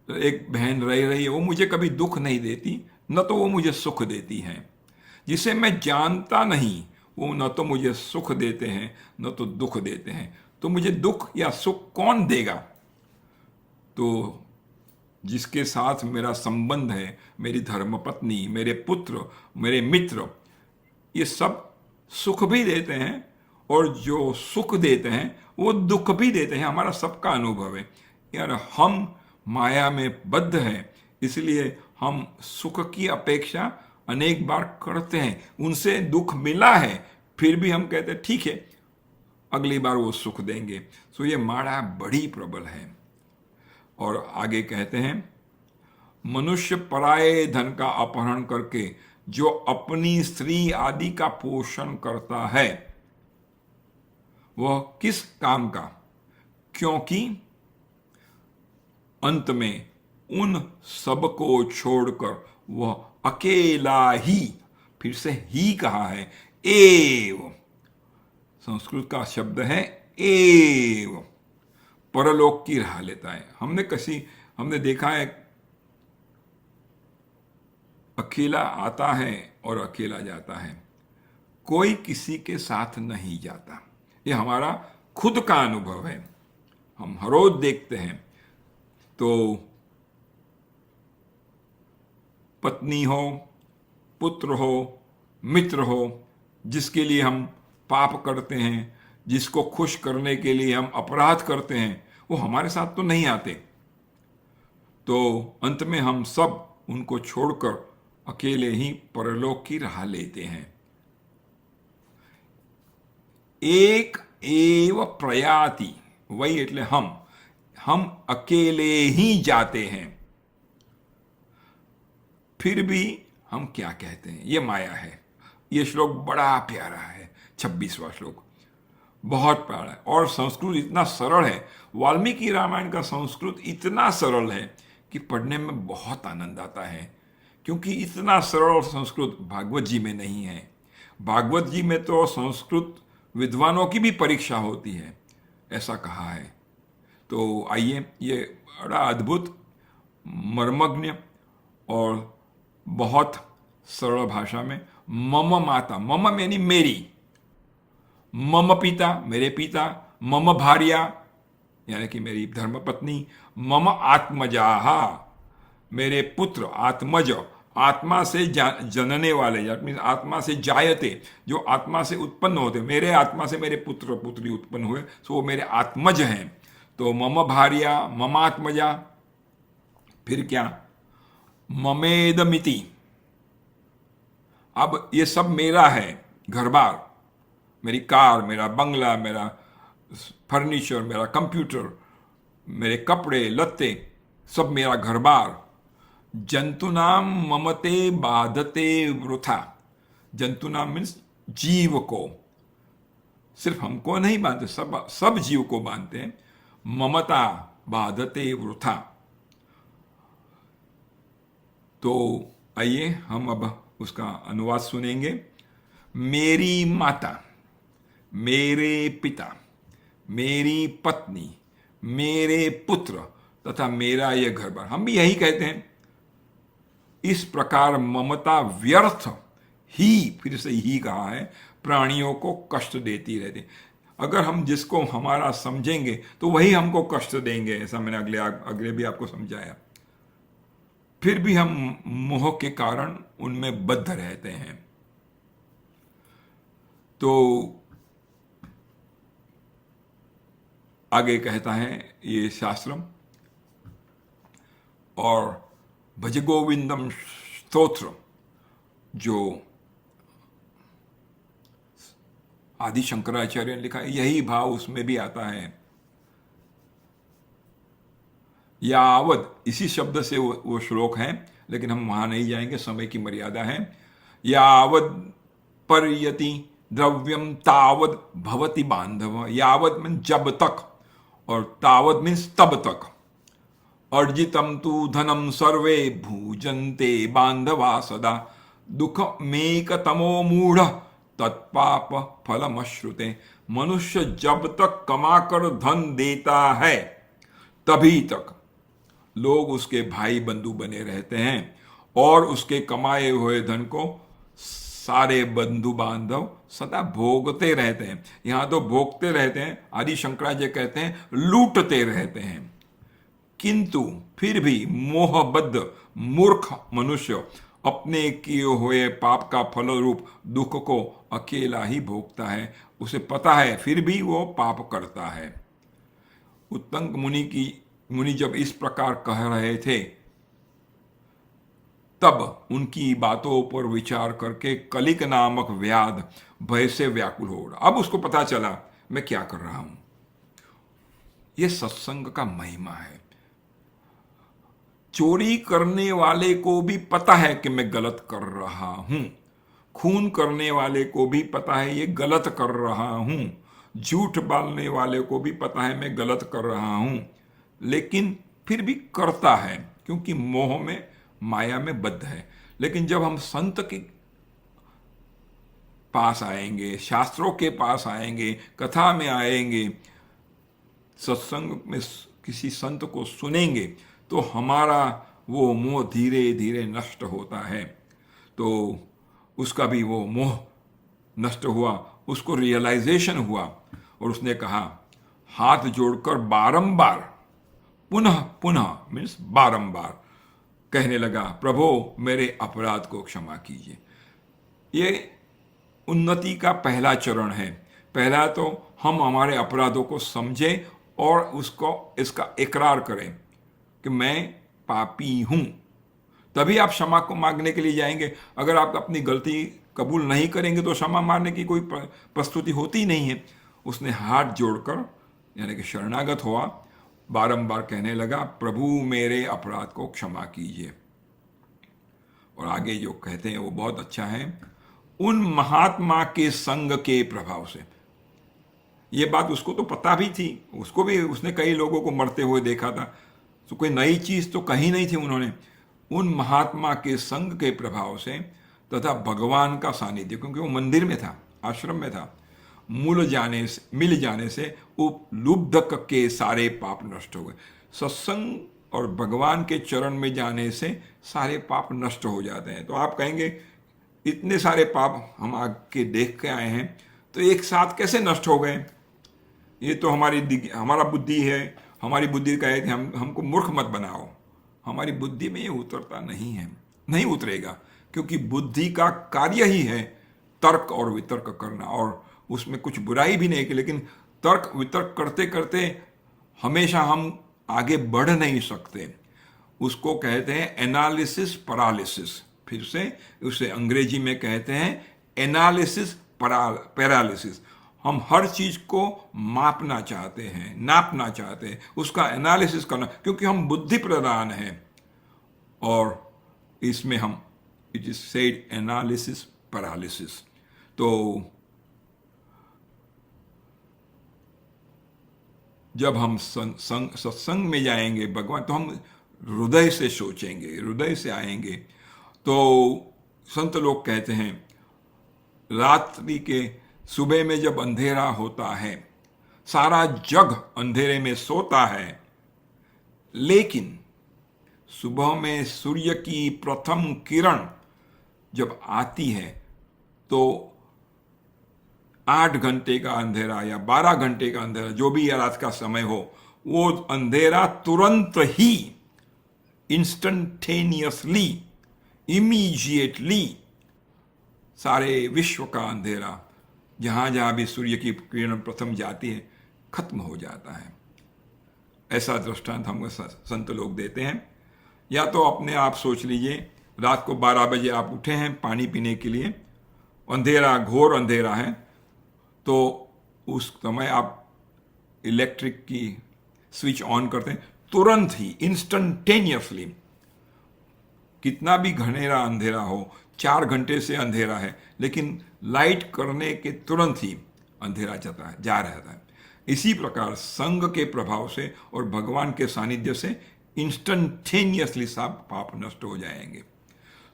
एक बहन रह रही है, वो मुझे कभी दुख नहीं देती, न तो वो मुझे सुख देती हैं। जिसे मैं जानता नहीं वो न तो मुझे सुख देते हैं न तो दुख देते हैं। तो मुझे दुख या सुख कौन देगा? तो जिसके साथ मेरा संबंध है, मेरी धर्मपत्नी, मेरे पुत्र, मेरे मित्र, ये सब सुख भी देते हैं और जो सुख देते हैं वो दुख भी देते हैं। हमारा सबका अनुभव है यार, हम माया में बद्ध हैं, इसलिए हम सुख की अपेक्षा अनेक बार करते हैं। उनसे दुख मिला है, फिर भी हम कहते हैं ठीक है अगली बार वो सुख देंगे। सो ये माया बड़ी प्रबल है। और आगे कहते हैं, मनुष्य पराये धन का अपहरण करके जो अपनी स्त्री आदि का पोषण करता है वह किस काम का? क्योंकि अंत में उन सब को छोड़कर वह अकेला ही, फिर से ही कहा है, एव, संस्कृत का शब्द है एव, परलोक की राह लेता है। हमने देखा है अकेला आता है और अकेला जाता है, कोई किसी के साथ नहीं जाता। ये हमारा खुद का अनुभव है। हम हर रोज देखते हैं तो पत्नी हो, पुत्र हो, मित्र हो, जिसके लिए हम पाप करते हैं, जिसको खुश करने के लिए हम अपराध करते हैं, वो हमारे साथ तो नहीं आते। तो अंत में हम सब उनको छोड़कर अकेले ही परलोक की राह लेते हैं। एक एव प्रयाति, वही એટલે हम अकेले ही जाते हैं। फिर भी हम क्या कहते हैं, ये माया है। ये श्लोक बड़ा प्यारा है, 26वां श्लोक बहुत प्यारा है। और संस्कृत इतना सरल है, वाल्मीकि रामायण का संस्कृत इतना सरल है कि पढ़ने में बहुत आनंद आता है, क्योंकि इतना सरल संस्कृत भागवत जी में नहीं है। भागवत जी में तो संस्कृत विद्वानों की भी परीक्षा होती है, ऐसा कहा है। तो आइए, ये बड़ा अद्भुत, मर्मज्ञ और बहुत सरल भाषा में, मम माता, मम यानी मेरी, मम पिता मेरे पिता, मम भार्या यानी कि मेरी धर्मपत्नी, मम आत्मजाहा मेरे पुत्र, आत्मज आत्मा से जनने वाले, आत्मा से जायते, जो आत्मा से उत्पन्न होते, मेरे आत्मा से मेरे पुत्र पुत्री उत्पन्न हुए, सो वो मेरे आत्मज हैं। तो मम भार्या, मम आत्मजा, फिर क्या, ममेदमिति, अब ये सब मेरा है, घर बार, मेरी कार, मेरा बंगला, मेरा फर्नीचर, मेरा कंप्यूटर, मेरे कपड़े लत्ते, सब मेरा घर बार। जंतुनाम ममते बाधते वृथा, जंतुनाम मीन्स जीव को, सिर्फ हमको नहीं बांधते, सब जीव को बांधते हैं। ममता बाधते वृथा। तो आइए हम अब उसका अनुवाद सुनेंगे। मेरी माता, मेरे पिता, मेरी पत्नी, मेरे पुत्र तथा मेरा यह घर बार, हम भी यही कहते हैं। इस प्रकार ममता व्यर्थ ही, फिर से ही कहा है, प्राणियों को कष्ट देती रहती। अगर हम जिसको हमारा समझेंगे तो वही हमको कष्ट देंगे, ऐसा मैंने अगले भी आपको समझाया। फिर भी हम मोह के कारण उनमें बद्ध रहते हैं। तो आगे कहता है ये शास्त्रम, और भज गोविंदम स्तोत्र, जो आदि शंकराचार्य ने लिखा है, यही भाव उसमें भी आता है। यावद, इसी शब्द से वो श्लोक है, लेकिन हम वहां नहीं जाएंगे, समय की मर्यादा है। यावद पर्यति द्रव्यम तावद भवति बांधव, यावद मीन्स जब तक, और तावद मीन्स तब तक। अर्जितम तु धनम सर्वे भूजन्ते बांधवा सदा, दुख मेक तमो मूढ़ तत्पाप फलमश्रुते। मनुष्य जब तक कमाकर धन देता है तभी तक लोग उसके भाई बंधु बने रहते हैं, और उसके कमाए हुए धन को सारे बंधु बांधव सदा भोगते रहते हैं। यहां तो भोगते रहते हैं, आदि शंकराचार्य कहते हैं लूटते रहते हैं। किंतु फिर भी मोहबद्ध मूर्ख मनुष्य अपने किए हुए पाप का फल रूप दुख को अकेला ही भोगता है। उसे पता है, फिर भी वो पाप करता है। उत्तंक मुनि जब इस प्रकार कह रहे थे, तब उनकी बातों पर विचार करके कलिक नामक व्याध भय से व्याकुल हो रहा। अब उसको पता चला मैं क्या कर रहा हूं। यह सत्संग का महिमा है। चोरी करने वाले को भी पता है कि मैं गलत कर रहा हूं, खून करने वाले को भी पता है ये गलत कर रहा हूं, झूठ बोलने वाले को भी पता है मैं गलत कर रहा हूं, लेकिन फिर भी करता है, क्योंकि मोह में, माया में बद्ध है। लेकिन जब हम संत के पास आएंगे, शास्त्रों के पास आएंगे, कथा में आएंगे, सत्संग में किसी संत को सुनेंगे, तो हमारा वो मोह धीरे धीरे नष्ट होता है। तो उसका भी वो मोह नष्ट हुआ, उसको रियलाइजेशन हुआ और उसने कहा, हाथ जोड़कर बारंबार, पुनः पुनः मीन्स बारंबार कहने लगा, प्रभु मेरे अपराध को क्षमा कीजिए। ये उन्नति का पहला चरण है। पहला तो हम हमारे अपराधों को समझें और उसको इसका इकरार करें कि मैं पापी हूं, तभी आप क्षमा को मांगने के लिए जाएंगे। अगर आप अपनी गलती कबूल नहीं करेंगे तो क्षमा मांगने की कोई प्रस्तुति होती नहीं है। उसने हाथ जोड़कर यानी कि शरणागत हुआ, बारंबार कहने लगा, प्रभु मेरे अपराध को क्षमा कीजिए। और आगे जो कहते हैं वो बहुत अच्छा है, उन महात्मा के संग के प्रभाव से। ये बात उसको तो पता भी थी, उसको भी उसने कई लोगों को मरते हुए देखा था, तो कोई नई चीज तो कही नहीं थी उन्होंने। उन महात्मा के संग के प्रभाव से तथा भगवान का सानिध्य, क्योंकि वो मंदिर में था, आश्रम में था, मिल जाने से उपलुब्धक के सारे पाप नष्ट हो गए। सत्संग और भगवान के चरण में जाने से सारे पाप नष्ट हो जाते हैं। तो आप कहेंगे इतने सारे पाप हम आके देख के आए हैं, तो एक साथ कैसे नष्ट हो गए? ये तो हमारा बुद्धि है, हमारी बुद्धि कहे कि हमको मूर्ख मत बनाओ। हमारी बुद्धि में ये उतरता नहीं है, नहीं उतरेगा, क्योंकि बुद्धि का कार्य ही है तर्क और वितर्क करना, और उसमें कुछ बुराई भी नहीं की, लेकिन तर्क वितर्क करते करते हमेशा हम आगे बढ़ नहीं सकते। उसको कहते हैं एनालिसिस पैरालिसिस। फिर से उसे अंग्रेजी में कहते हैं एनालिसिस पैरालिसिस। हम हर चीज को मापना चाहते हैं, नापना चाहते हैं, उसका एनालिसिस करना, क्योंकि हम बुद्धि प्रधान हैं। और इसमें हम it is said analysis paralysis. तो जब हम सत्संग में जाएंगे भगवान, तो हम हृदय से सोचेंगे, हृदय से आएंगे। तो संत लोग कहते हैं, रात्रि के सुबह में जब अंधेरा होता है, सारा जग अंधेरे में सोता है, लेकिन सुबह में सूर्य की प्रथम किरण जब आती है तो 8 घंटे का अंधेरा या 12 घंटे का अंधेरा, जो भी रात का समय हो, वो अंधेरा तुरंत ही, इंस्टेंटेनियसली, इमीडिएटली सारे विश्व का अंधेरा, जहां जहां भी सूर्य की किरण प्रथम जाती है, खत्म हो जाता है। ऐसा दृष्टांत हमको संत लोग देते हैं। या तो अपने आप सोच लीजिए, रात को 12 बजे आप उठे हैं पानी पीने के लिए, अंधेरा, घोर अंधेरा है, तो उस समय आप इलेक्ट्रिक की स्विच ऑन करते हैं, तुरंत ही, इंस्टेंटेनियसली, कितना भी घनेरा अंधेरा हो, 4 घंटे से अंधेरा है, लेकिन लाइट करने के तुरंत ही अंधेरा जा रहता है। इसी प्रकार संग के प्रभाव से और भगवान के सानिध्य से इंस्टेंटेनियसली सब पाप नष्ट हो जाएंगे।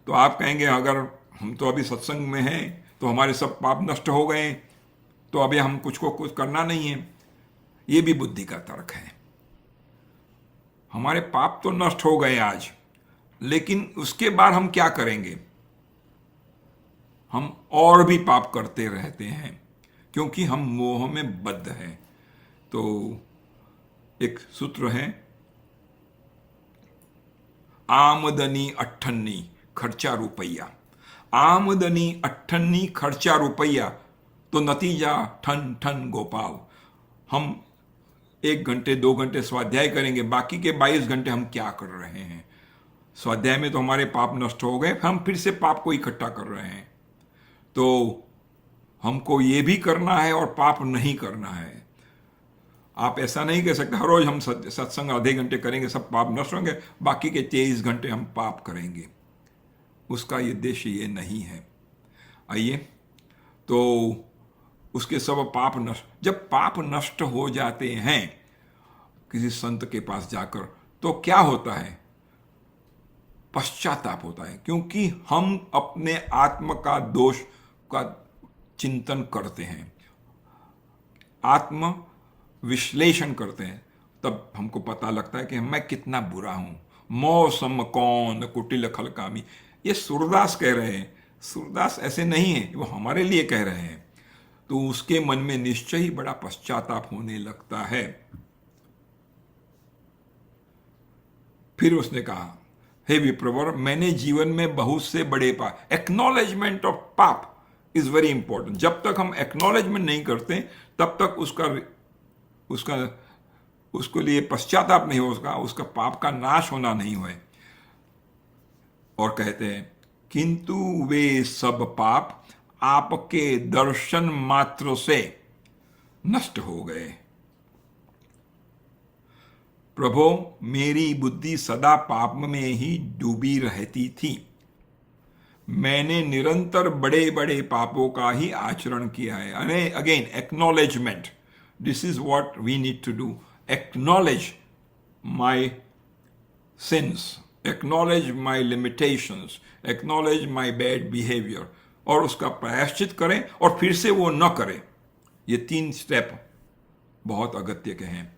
तो आप कहेंगे, अगर हम तो अभी सत्संग में हैं तो हमारे सब पाप नष्ट हो गए, तो अभी हम कुछ करना नहीं है। ये भी बुद्धि का तर्क है। हमारे पाप तो नष्ट हो गए आज, लेकिन उसके बाद हम क्या करेंगे? हम और भी पाप करते रहते हैं, क्योंकि हम मोह में बद्ध हैं। तो एक सूत्र है, आमदनी अट्ठन्नी खर्चा रुपया। आमदनी अट्ठन्नी खर्चा रुपया, तो नतीजा ठन ठन गोपाल। हम 1 घंटे 2 घंटे स्वाध्याय करेंगे, बाकी के 22 घंटे हम क्या कर रहे हैं? स्वाध्याय में तो हमारे पाप नष्ट हो गए, हम फिर से पाप को इकट्ठा कर रहे हैं। तो हमको ये भी करना है और पाप नहीं करना है। आप ऐसा नहीं कह सकते हर रोज हम सत्संग आधे घंटे करेंगे, सब पाप नष्ट होंगे, बाकी के 23 घंटे हम पाप करेंगे। उसका ये उद्देश्य ये नहीं है। आइए, तो उसके सब पाप नष्ट, जब पाप नष्ट हो जाते हैं किसी संत के पास जाकर, तो क्या होता है? पश्चाताप होता है, क्योंकि हम अपने आत्म का दोष का चिंतन करते हैं, आत्म विश्लेषण करते हैं, तब हमको पता लगता है कि मैं कितना बुरा हूं। मौसम कौन कुटिल खलकामी, ये सूरदास कह रहे हैं। सूरदास ऐसे नहीं है, वो हमारे लिए कह रहे हैं। तो उसके मन में निश्चय ही बड़ा पश्चाताप होने लगता है। फिर उसने कहा, हे विप्रवर, मैंने जीवन में बहुत से बड़े पाप, एक्नॉलेजमेंट ऑफ पाप इज वेरी इंपॉर्टेंट। जब तक हम एक्नॉलेजमेंट नहीं करते तब तक उसका उसका उसके लिए पश्चाताप नहीं होगा, उसका पाप का नाश होना नहीं हुए। और कहते हैं, किंतु वे सब पाप आपके दर्शन मात्र से नष्ट हो गए। प्रभो, मेरी बुद्धि सदा पाप में ही डूबी रहती थी। मैंने निरंतर बड़े बड़े पापों का ही आचरण किया है। अरे again acknowledgement, this is what we need to do. Acknowledge my sins, acknowledge my limitations, acknowledge my bad behaviour, और उसका प्रायश्चित करें और फिर से वो न करें। ये 3 स्टेप बहुत अगत्य के हैं।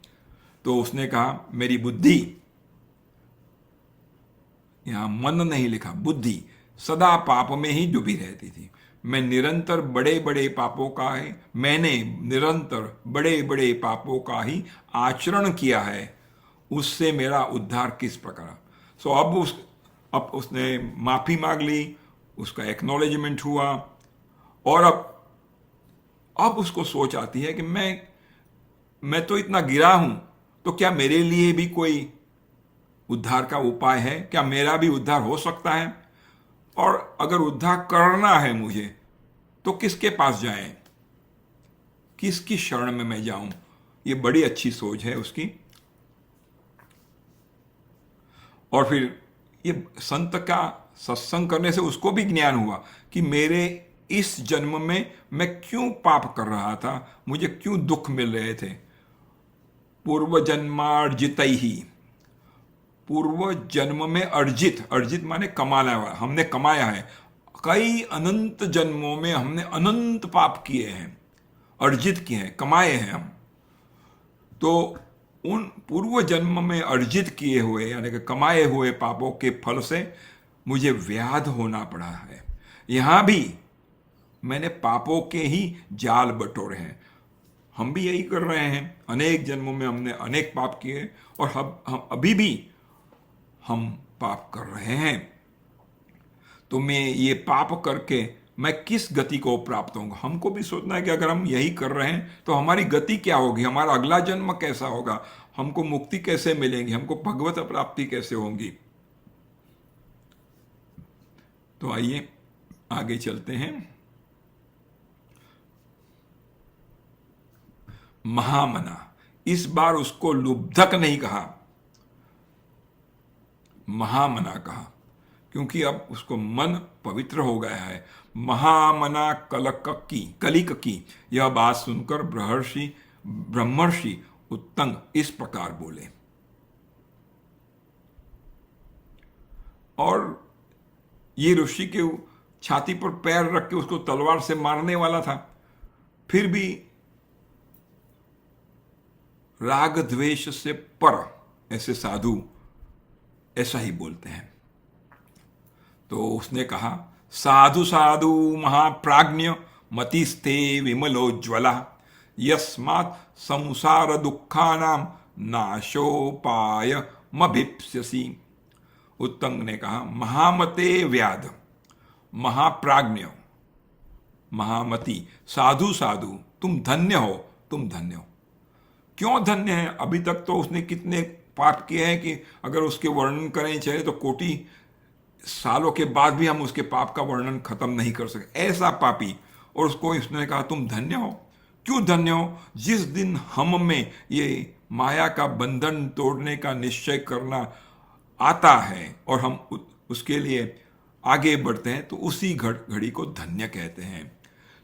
तो उसने कहा, मेरी बुद्धि, यहां मन नहीं लिखा, बुद्धि सदा पाप में ही डूबी रहती थी। मैं निरंतर बड़े बड़े पापों का ही, मैंने निरंतर बड़े बड़े पापों का ही आचरण किया है। उससे मेरा उद्धार किस प्रकार। सो अब उसने माफी मांग ली, उसका एक्नॉलेजमेंट हुआ, और अब उसको सोच आती है कि मैं तो इतना गिरा हूं, तो क्या मेरे लिए भी कोई उद्धार का उपाय है? क्या मेरा भी उद्धार हो सकता है? और अगर उद्धार करना है मुझे, तो किसके पास जाएं? किसकी शरण में मैं जाऊं? ये बड़ी अच्छी सोच है उसकी। और फिर ये संत का सत्संग करने से उसको भी ज्ञान हुआ कि मेरे इस जन्म में मैं क्यों पाप कर रहा था, मुझे क्यों दुख मिल रहे थे। पूर्व जन्मार्जित ही, पूर्व जन्म में अर्जित, अर्जित माने कमाना हुआ, हमने कमाया है। कई अनंत जन्मों में हमने अनंत पाप किए हैं, अर्जित किए हैं, कमाए हैं हम। तो उन पूर्व जन्म में अर्जित किए हुए यानी कि कमाए हुए पापों के फल से मुझे व्याध होना पड़ा है। यहां भी मैंने पापों के ही जाल बटोरे हैं। हम भी यही कर रहे हैं, अनेक जन्मों में हमने अनेक पाप किए, और हम अभी भी हम पाप कर रहे हैं। तो मैं ये पाप करके मैं किस गति को प्राप्त होऊंगा? हमको भी सोचना है कि अगर हम यही कर रहे हैं तो हमारी गति क्या होगी, हमारा अगला जन्म कैसा होगा, हमको मुक्ति कैसे मिलेगी, हमको भगवत प्राप्ति कैसे होगी। तो आइए आगे चलते हैं। महामना, इस बार उसको लुब्धक नहीं कहा, महामना कहा, क्योंकि अब उसको मन पवित्र हो गया है। महामना कलिक की यह बात सुनकर ब्रह्मर्षि उत्तंग इस प्रकार बोले। और ये ऋषि के छाती पर पैर रख के उसको तलवार से मारने वाला था, फिर भी राग द्वेष से पर ऐसे साधु ऐसा ही बोलते हैं। तो उसने कहा, साधु साधु महाप्राज्ञ मतिस्ते विमलोज्ज्वला यस्मात् संसार दुखानां नाशोपाय मभिप्स्यसि। उत्तंग ने कहा, महामते व्याध, महाप्राज्ञ, महामति, साधु साधु, तुम धन्य हो, तुम धन्य हो। क्यों धन्य है? अभी तक तो उसने कितने पाप किए हैं कि अगर उसके वर्णन करें चाहे तो कोटि सालों के बाद भी हम उसके पाप का वर्णन खत्म नहीं कर सके, ऐसा पापी। और उसको इसने कहा, तुम धन्य हो। क्यों धन्य हो? जिस दिन हम में ये माया का बंधन तोड़ने का निश्चय करना आता है और हम उसके लिए आगे बढ़ते हैं, तो उसी घड़ी को धन्य कहते हैं।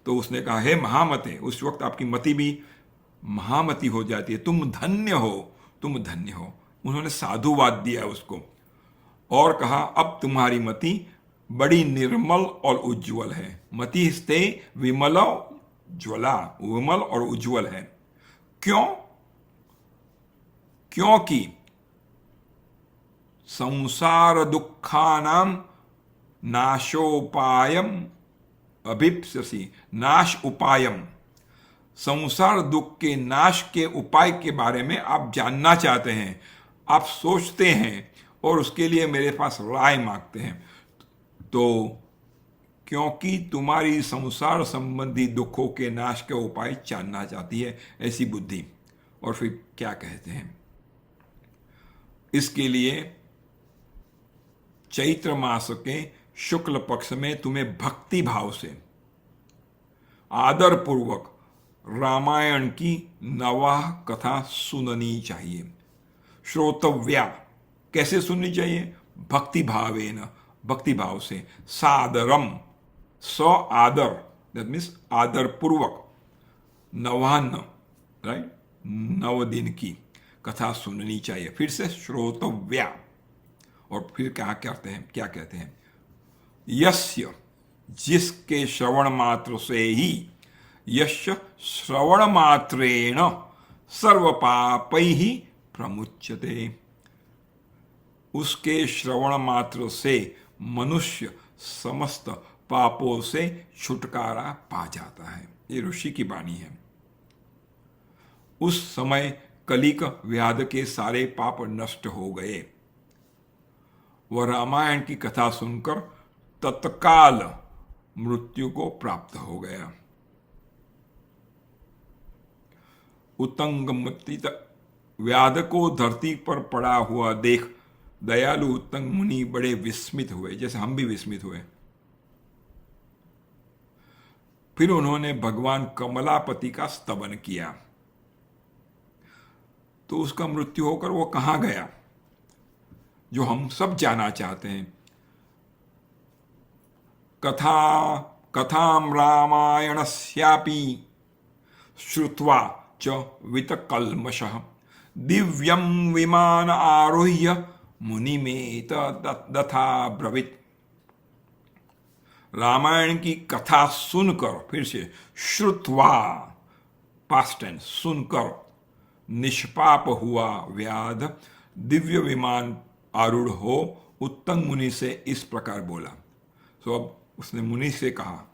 तो उसने कहा, हे महामते, उस वक्त आपकी मति भी महामति हो जाती है, तुम धन्य हो, तुम धन्य हो। उन्होंने साधुवाद दिया उसको और कहा, अब तुम्हारी मति बड़ी निर्मल और उज्जवल है। मति स्ते विमल ज्वला, विमल और उज्जवल है। क्यों? क्योंकि संसार दुखानाम नाशोपायम अभिप्स्यसि, नाश उपायम, संसार दुख के नाश के उपाय के बारे में आप जानना चाहते हैं, आप सोचते हैं और उसके लिए मेरे पास राय मांगते हैं। तो क्योंकि तुम्हारी संसार संबंधी दुखों के नाश के उपाय जानना चाहती है ऐसी बुद्धि। और फिर क्या कहते हैं, इसके लिए चैत्र मास के शुक्ल पक्ष में तुम्हें भक्ति भाव से आदर पूर्वक रामायण की नवाह कथा सुननी चाहिए। श्रोतव्या, कैसे सुननी चाहिए? भक्ति भावेन, भक्ति भाव से। सादरम, स आदर, दैट मीन्स आदर पूर्वक, नवान्न, राइट, 9 दिन की कथा सुननी चाहिए। फिर से श्रोतव्या, और फिर क्या कहते हैं, यस्य, जिसके श्रवण मात्र से ही, यस्य श्रवण मात्रेण सर्व पापैहि प्रमुच्यते, उसके श्रवण मात्र से मनुष्य समस्त पापों से छुटकारा पा जाता है। ये ऋषि की वाणी है। उस समय कलिक व्याध के सारे पाप नष्ट हो गए। वह रामायण की कथा सुनकर तत्काल मृत्यु को प्राप्त हो गया। उत्तंगमतित व्याध को धरती पर पड़ा हुआ देख दयालु उत्तंग मुनि बड़े विस्मित हुए, जैसे हम भी विस्मित हुए। फिर उन्होंने भगवान कमलापति का स्तवन किया। तो उसका मृत्यु होकर वो कहां गया, जो हम सब जानना चाहते हैं। कथाम रामायणस्यापि श्रुत्वा च वितकल्मषः दिव्यं विमान आरुह्य मुनिमेत दथा ब्रवीत। रामायण की कथा सुनकर, फिर से श्रुत्वा, पास्ट टेंस, सुनकर निष्पाप हुआ व्याध दिव्य विमान आरूढ़ हो उत्तंग मुनि से इस प्रकार बोला। तो अब उसने मुनि से कहा,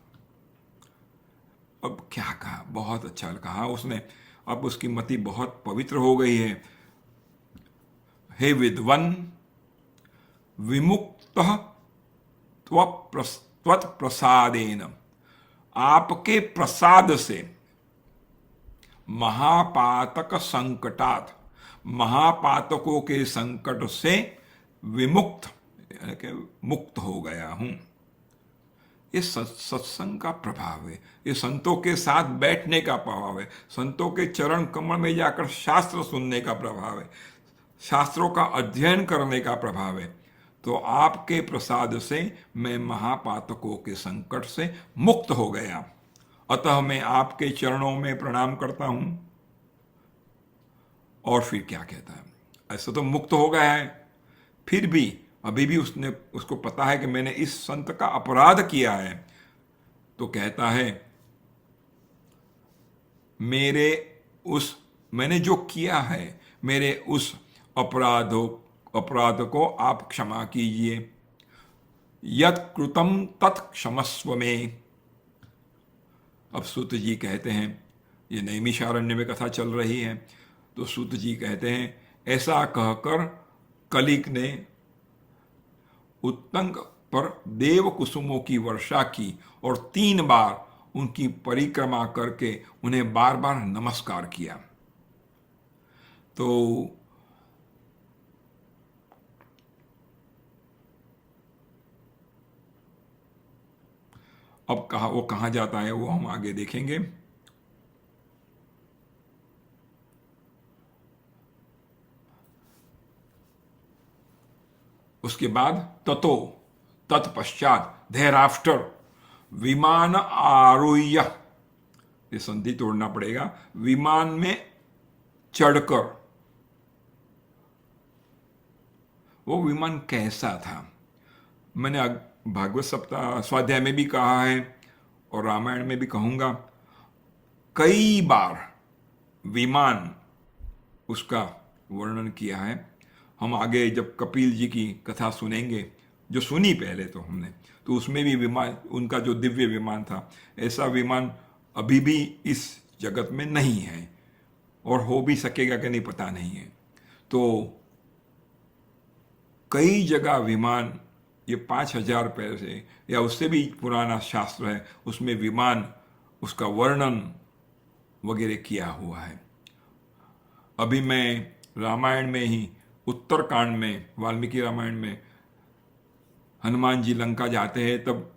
अब क्या कहा, बहुत अच्छा कहा उसने। अब उसकी मति बहुत पवित्र हो गई है। हे विद्वन, विमुक्त त्वत्प्रसादेन, आपके प्रसाद से महापातक संकटात, महापातकों के संकट से विमुक्त, यानी कि मुक्त हो गया हूं। ये सत्संग का प्रभाव है, ये संतों के साथ बैठने का प्रभाव है, संतों के चरण कमल में जाकर शास्त्र सुनने का प्रभाव है, शास्त्रों का अध्ययन करने का प्रभाव है। तो आपके प्रसाद से मैं महापातकों के संकट से मुक्त हो गया, अतः मैं आपके चरणों में प्रणाम करता हूं। और फिर क्या कहता है, ऐसा तो मुक्त हो गया है, फिर भी अभी भी उसको पता है कि मैंने इस संत का अपराध किया है। तो कहता है, मैंने जो किया है, मेरे उस अपराध को आप क्षमा कीजिए। यत् कृतम तत् क्षमस्व में। अब सूत जी कहते हैं, ये नैमिषारण्य में कथा चल रही है, तो सूत जी कहते हैं, ऐसा कहकर कलिक ने उत्तंग पर देव कुसुमों की वर्षा की और 3 बार उनकी परिक्रमा करके उन्हें बार बार नमस्कार किया। तो अब वो कहाँ जाता है वो हम आगे देखेंगे। उसके बाद तत्पश्चात, देयर आफ्टर, विमान आरुह्य, ये संधि तोड़ना पड़ेगा, विमान में चढ़कर। वो विमान कैसा था, मैंने भागवत सप्ताह स्वाध्याय में भी कहा है और रामायण में भी कहूंगा, कई बार विमान उसका वर्णन किया है। हम आगे जब कपिल जी की कथा सुनेंगे जो सुनी पहले तो हमने, तो उसमें भी विमान, उनका जो दिव्य विमान था, ऐसा विमान अभी भी इस जगत में नहीं है और हो भी सकेगा कि नहीं पता नहीं है। तो कई जगह विमान, ये 5,000 पैर से या उससे भी पुराना शास्त्र है, उसमें विमान, उसका वर्णन वगैरह किया हुआ है। अभी मैं रामायण में ही उत्तरकांड में, वाल्मीकि रामायण में हनुमान जी लंका जाते हैं, तब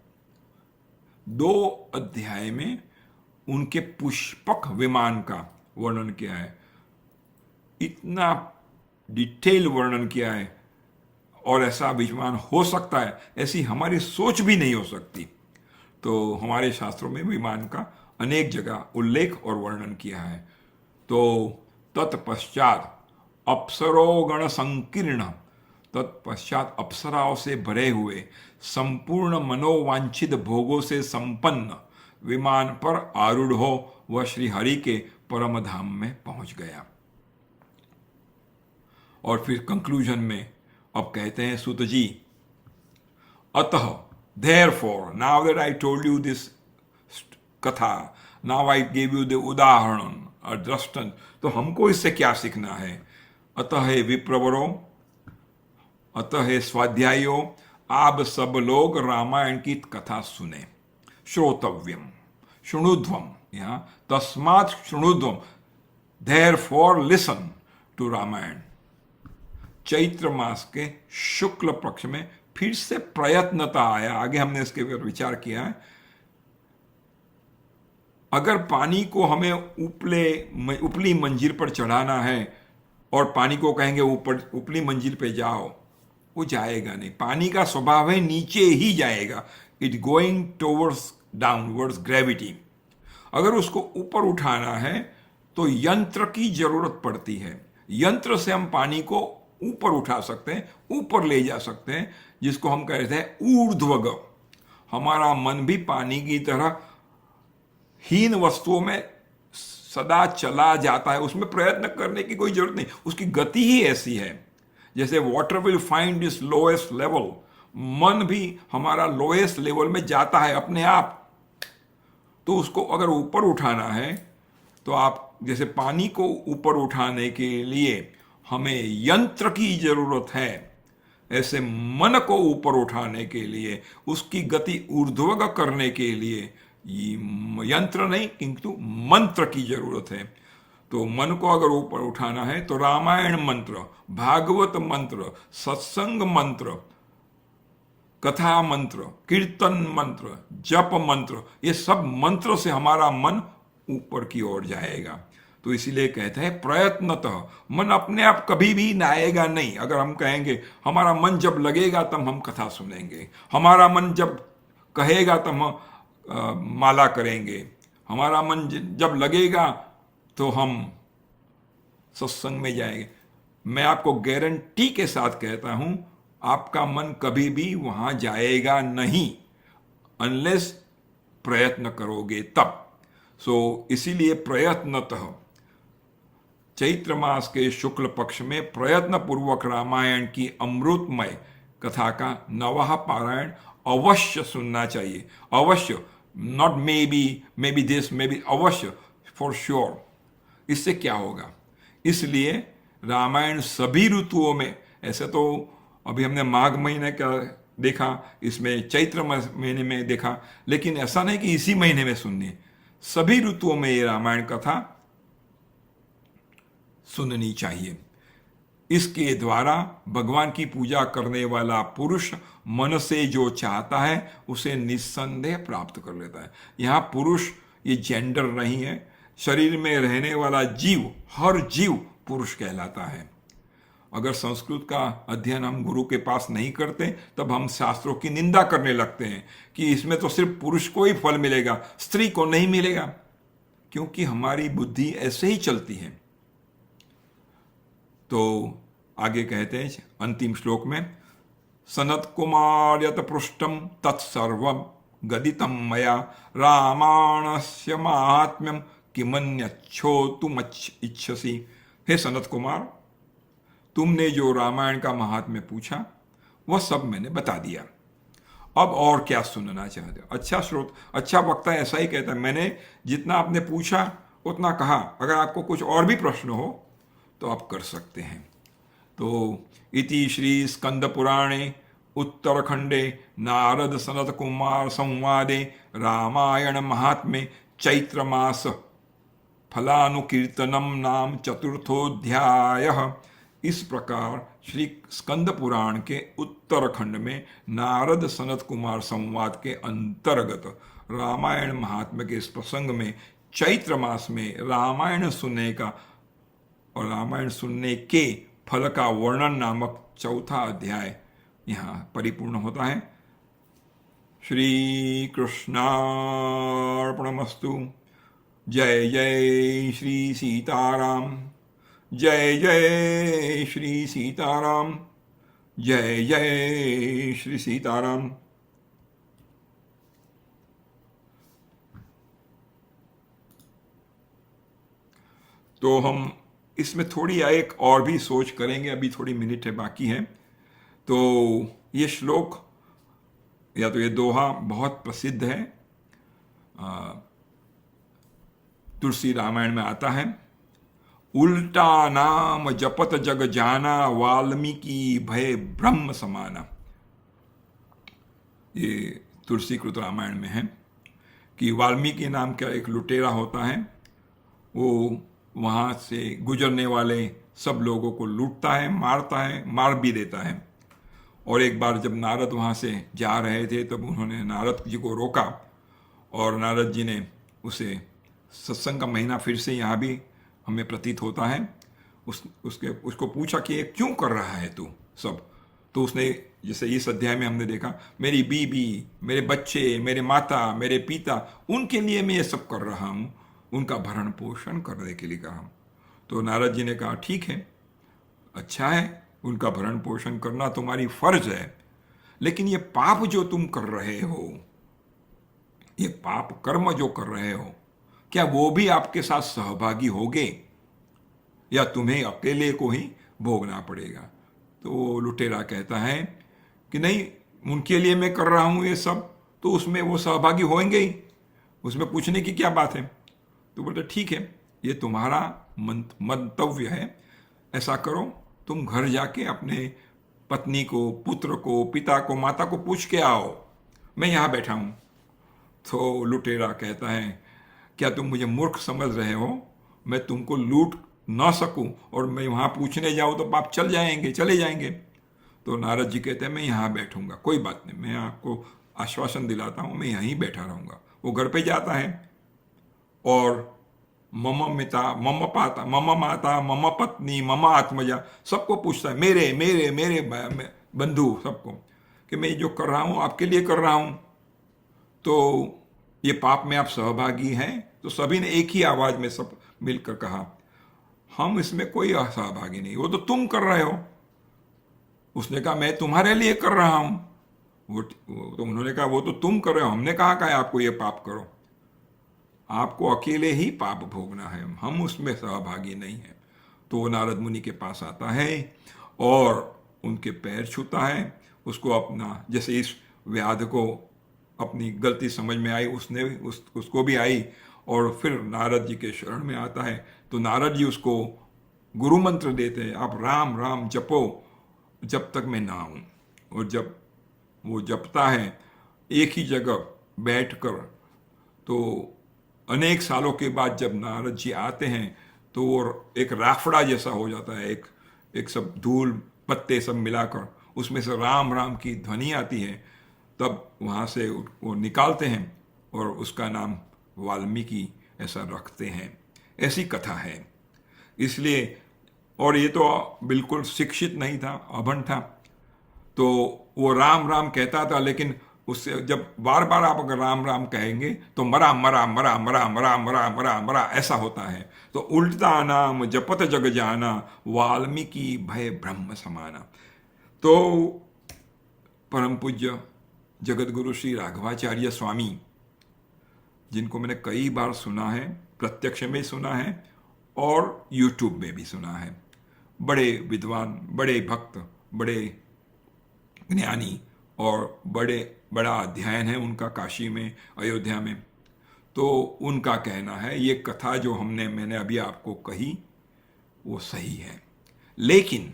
2 अध्याय में उनके पुष्पक विमान का वर्णन किया है। इतना डिटेल वर्णन किया है, और ऐसा विमान हो सकता है, ऐसी हमारी सोच भी नहीं हो सकती। तो हमारे शास्त्रों में विमान का अनेक जगह उल्लेख और वर्णन किया है। तो तत्पश्चात अप्सरोगण संकीर्ण, तत्पश्चात अप्सराओं से भरे हुए संपूर्ण मनोवांछित भोगों से संपन्न विमान पर आरूढ़ हो वह श्री हरि के परम धाम में पहुंच गया। और फिर कंक्लूजन में अब कहते हैं सूत जी, अतः therefore now that I told you this कथा, now I gave you the उदाहरण और दृष्टांत, तो हमको इससे क्या सीखना है? अतः हे विप्रवरों, अतः हे स्वाध्यायों, आप सब लोग रामायण की कथा सुने। श्रोतव्यम, शृणुध्वम, यहाँ तस्मात् शृणुध्वम, therefore listen to Ramayan. Chaitra मास के शुक्ल पक्ष में फिर से प्रयत्नता आया। आगे हमने इसके ऊपर विचार किया है। अगर पानी को हमें उपली मंजिल पर चढ़ाना है और पानी को कहेंगे ऊपर उपली मंजिल पे जाओ, वो जाएगा नहीं। पानी का स्वभाव है नीचे ही जाएगा, it going towards downwards gravity. अगर उसको ऊपर उठाना है तो यंत्र की जरूरत पड़ती है। यंत्र से हम पानी को ऊपर उठा सकते हैं, ऊपर ले जा सकते हैं, जिसको हम कहते हैं ऊर्ध्वग। हमारा मन भी पानी की तरह हीन वस्तुओं में सदा चला जाता है, उसमें प्रयत्न करने की कोई जरूरत नहीं, उसकी गति ही ऐसी है। जैसे water will find its lowest level, मन भी हमारा लोएस्ट लेवल में जाता है अपने आप। तो उसको अगर ऊपर उठाना है तो आप, जैसे पानी को ऊपर उठाने के लिए हमें यंत्र की जरूरत है, ऐसे मन को ऊपर उठाने के लिए, उसकी गति ऊर्ध्वग करने के लिए यंत्र नहीं किंतु मंत्र की जरूरत है। तो मन को अगर ऊपर उठाना है तो रामायण मंत्र, भागवत मंत्र, सत्संग मंत्र, कथा मंत्र, कीर्तन मंत्र, जप मंत्र, ये सब मंत्र से हमारा मन ऊपर की ओर जाएगा। तो इसीलिए कहते हैं प्रयत्नतः, मन अपने आप कभी भी ना आएगा नहीं। अगर हम कहेंगे हमारा मन जब लगेगा तब हम कथा सुनेंगे, हमारा मन जब कहेगा तब हम माला करेंगे, हमारा मन जब लगेगा तो हम सत्संग में जाएंगे, मैं आपको गारंटी के साथ कहता हूं आपका मन कभी भी वहां जाएगा नहीं अनलेस प्रयत्न करोगे तब। इसीलिए प्रयत्नतः चैत्र मास के शुक्ल पक्ष में प्रयत्न पूर्वक रामायण की अमृतमय कथा का 9वां पारायण अवश्य सुनना चाहिए। अवश्य, not may be this, may be, अवश्य, फॉर श्योर। इससे क्या होगा? इसलिए रामायण सभी ऋतुओं में, ऐसे तो अभी हमने माघ महीने का देखा, इसमें चैत्र महीने में देखा, लेकिन ऐसा नहीं कि इसी महीने में सुननी है, सभी ऋतुओं में ये रामायण कथा सुननी चाहिए। इसके द्वारा भगवान की पूजा करने वाला पुरुष मन से जो चाहता है उसे निस्संदेह प्राप्त कर लेता है। यहाँ पुरुष ये जेंडर नहीं है, शरीर में रहने वाला जीव, हर जीव पुरुष कहलाता है। अगर संस्कृत का अध्ययन हम गुरु के पास नहीं करते तब हम शास्त्रों की निंदा करने लगते हैं कि इसमें तो सिर्फ पुरुष को ही फल मिलेगा, स्त्री को नहीं मिलेगा, क्योंकि हमारी बुद्धि ऐसे ही चलती है। तो आगे कहते हैं अंतिम श्लोक में, सनत कुमार यत पृष्ठम तत्सर्वम गदितम मया रामायणस्य महात्म्यम किमन्यच्छोतुम इच्छसि। हे सनत कुमार, तुमने जो रामायण का महात्म्य पूछा वह सब मैंने बता दिया। अब और क्या सुनना चाहते हो? अच्छा श्रोत, अच्छा वक्ता ऐसा ही कहता है, मैंने जितना आपने पूछा उतना कहा, अगर आपको कुछ और भी प्रश्न हो तो आप कर सकते हैं। तो इति श्री स्कंद पुराणे उत्तरखंडे नारद सनत कुमार संवादे रामायण महात्म्ये चैत्र मास फलानुकीर्तनम नाम चतुर्थोध्याय। इस प्रकार श्री स्कंद पुराण के उत्तरखंड में नारद सनत कुमार संवाद के अंतर्गत रामायण महात्म्य के इस प्रसंग में चैत्र मास में रामायण सुनने का और रामायण सुनने के फल का वर्णन नामक चौथा अध्याय यहाँ परिपूर्ण होता है। श्री कृष्णार्पणमस्तु। जय जय श्री सीताराम। जय जय श्री सीताराम। जय जय श्री सीताराम। तो हम इसमें थोड़ी एक और भी सोच करेंगे, अभी थोड़ी मिनट है बाकी है। तो ये श्लोक या तो ये दोहा बहुत प्रसिद्ध है, तुलसी रामायण में आता है। उल्टा नाम जपत जग जाना, वाल्मीकि भय ब्रह्म समाना। ये तुलसी कृत रामायण में है कि वाल्मीकि नाम का एक लुटेरा होता है, वो वहाँ से गुजरने वाले सब लोगों को लूटता है, मारता है, मार भी देता है। और एक बार जब नारद वहाँ से जा रहे थे तब उन्होंने नारद जी को रोका और नारद जी ने उसे, सत्संग का महीना फिर से यहाँ भी हमें प्रतीत होता है, उसको पूछा कि ये क्यों कर रहा है तू सब। तो उसने, जैसे इस अध्याय में हमने देखा, मेरी बीबी, मेरे बच्चे, मेरे माता, मेरे पिता, उनके लिए मैं ये सब कर रहा हूँ, उनका भरण पोषण करने के लिए कहा। तो नारद जी ने कहा ठीक है, अच्छा है, उनका भरण पोषण करना तुम्हारी फर्ज है, लेकिन ये पाप जो तुम कर रहे हो, ये पाप कर्म जो कर रहे हो, क्या वो भी आपके साथ सहभागी होंगे या तुम्हें अकेले को ही भोगना पड़ेगा? तो लुटेरा कहता है कि नहीं, उनके लिए मैं कर रहा हूं ये सब, तो उसमें वो सहभागी होंगे ही, उसमें पूछने की क्या बात है। तो बोलते ठीक है, ये तुम्हारा मंतव्य है, ऐसा करो, तुम घर जाके अपने पत्नी को, पुत्र को, पिता को, माता को पूछ के आओ, मैं यहाँ बैठा हूँ। तो लुटेरा कहता है क्या तुम मुझे मूर्ख समझ रहे हो? मैं तुमको लूट ना सकूं और मैं वहाँ पूछने जाऊँ तो पाप चले जाएंगे। तो नारद जी कहते हैं मैं यहाँ बैठूंगा, कोई बात नहीं, मैं आपको आश्वासन दिलाता हूँ, मैं यहीं बैठा रहूँगा। वो घर पे जाता है और मम मिता, मम पाता, मम माता, मम पत्नी, मम आत्मजा, सबको पूछता है, मेरे मेरे मेरे बंधु सबको, कि मैं जो कर रहा हूँ आपके लिए कर रहा हूँ, तो ये पाप में आप सहभागी हैं? तो सभी ने एक ही आवाज में सब मिलकर कहा हम इसमें कोई सहभागी नहीं, वो तो तुम कर रहे हो। उसने कहा मैं तुम्हारे लिए कर रहा हूं। तो उन्होंने कहा वो तो तुम कर रहे हो, हमने कहा है आपको ये पाप करो, आपको अकेले ही पाप भोगना है, हम उसमें सहभागी नहीं हैं। तो वो नारद मुनि के पास आता है और उनके पैर छूता है, उसको अपना, जैसे इस व्याध को अपनी गलती समझ में आई, उसको भी आई, और फिर नारद जी के शरण में आता है। तो नारद जी उसको गुरु मंत्र देते हैं, आप राम राम जपो जब तक मैं ना आऊं। और जब वो जपता है एक ही जगह बैठकर, तो अनेक सालों के बाद जब नारद जी आते हैं तो वो एक राफड़ा जैसा हो जाता है, एक सब धूल पत्ते सब मिलाकर उसमें से राम राम की ध्वनि आती है। तब वहाँ से वो निकालते हैं और उसका नाम वाल्मीकि ऐसा रखते हैं। ऐसी कथा है। इसलिए, और ये तो बिल्कुल शिक्षित नहीं था, अभण था, तो वो राम राम कहता था, लेकिन उससे जब बार बार आप अगर राम राम कहेंगे तो मरा मरा मरा मरा मरा मरा मरा मरा ऐसा होता है। तो उल्टा नाम जपत जग जाना, वाल्मीकि भय ब्रह्म समाना। तो परम पूज्य जगत गुरु श्री राघवाचार्य स्वामी, जिनको मैंने कई बार सुना है, प्रत्यक्ष में सुना है और यूट्यूब में भी सुना है, बड़े विद्वान, बड़े भक्त, बड़े ज्ञानी और बड़ा अध्ययन है उनका काशी में, अयोध्या में। तो उनका कहना है ये कथा जो मैंने अभी आपको कही वो सही है, लेकिन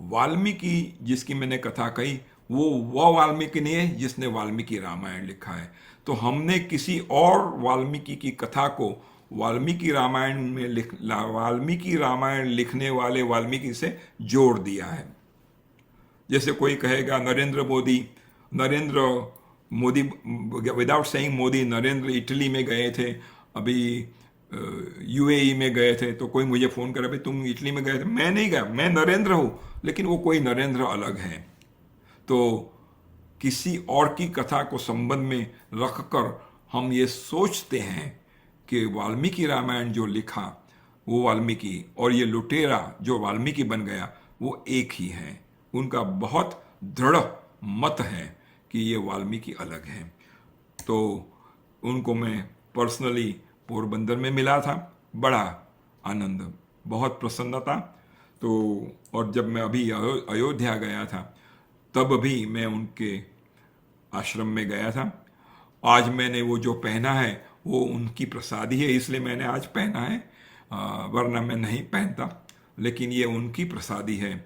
वाल्मीकि जिसकी मैंने कथा कही वह वाल्मीकि नहीं है जिसने वाल्मीकि रामायण लिखा है। तो हमने किसी और वाल्मीकि की कथा को वाल्मीकि रामायण में वाल्मीकि रामायण लिखने वाले वाल्मीकि से जोड़ दिया है। जैसे कोई कहेगा Narendra Modi, without saying Modi, Narendra Italy में गए थे, अभी यूएई में गए थे। तो कोई मुझे फ़ोन करे, भाई तुम इटली में गए थे। मैं नहीं गया, मैं नरेंद्र हूँ, लेकिन वो कोई नरेंद्र अलग है। तो किसी और की कथा को संबंध में रखकर हम ये सोचते हैं कि वाल्मीकि रामायण जो लिखा वो वाल्मीकि, और ये लुटेरा जो वाल्मीकि बन गया वो एक ही है। उनका बहुत दृढ़ मत है कि ये वाल्मीकि अलग है। तो उनको मैं पर्सनली पोरबंदर में मिला था, बड़ा आनंद, बहुत प्रसन्नता। तो और जब मैं अभी अयोध्या गया था तब भी मैं उनके आश्रम में गया था। आज मैंने वो जो पहना है वो उनकी प्रसादी है, इसलिए मैंने आज पहना है, वरना मैं नहीं पहनता, लेकिन ये उनकी प्रसादी है।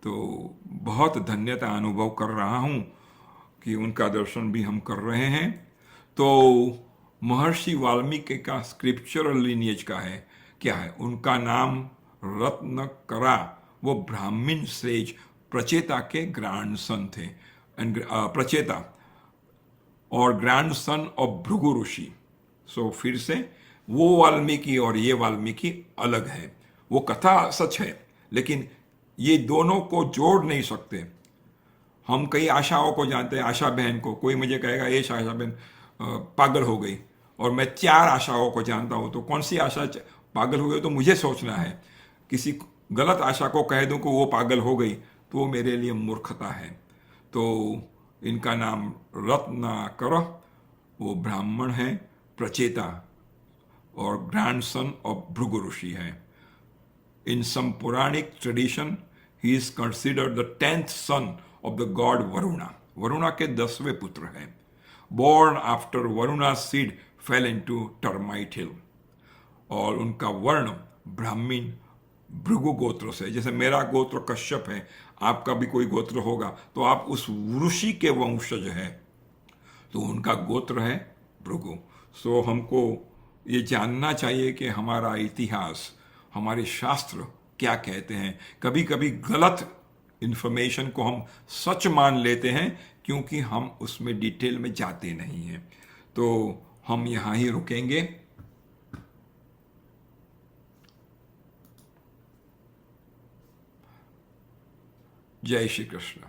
तो बहुत धन्यता अनुभव कर रहा हूँ कि उनका दर्शन भी हम कर रहे हैं। तो महर्षि वाल्मीकि का स्क्रिप्चरल लिनिएज का है, क्या है? उनका नाम रत्नकरा, वो ब्राह्मण सेज प्रचेता के ग्रैंडसन थे, प्रचेता और ग्रैंडसन ऑफ भृगु ऋषि। सो फिर से वो वाल्मीकि और ये वाल्मीकि अलग है। वो कथा सच है, लेकिन ये दोनों को जोड़ नहीं सकते। हम कई आशाओं को जानते हैं, आशा बहन को। कोई मुझे कहेगा ये आशा बहन पागल हो गई, और मैं 4 आशाओं को जानता हूं, तो कौन सी आशा पागल हो गई तो मुझे सोचना है। किसी गलत आशा को कह दूं कि वो पागल हो गई तो वो मेरे लिए मूर्खता है। तो इनका नाम रत्नाकर, वो ब्राह्मण है, प्रचेता और ग्रैंडसन ऑफ भृगु ऋषि है। In some Puranic tradition, he is considered the 10th son of the god Varuna. Varuna के 10वें पुत्र हैं। Born after Varuna's seed fell into termite hill. और उनका वर्ण ब्राह्मीण भृगु गोत्र से, जैसे मेरा गोत्र कश्यप है, आपका भी कोई गोत्र होगा तो आप उस ऋषि के वंशज हैं, तो उनका गोत्र है भृगु। सो हमको ये जानना चाहिए कि हमारा इतिहास, हमारे शास्त्र क्या कहते हैं। कभी कभी गलत इंफॉर्मेशन को हम सच मान लेते हैं क्योंकि हम उसमें डिटेल में जाते नहीं हैं। तो हम यहाँ ही रुकेंगे। जय श्री कृष्ण।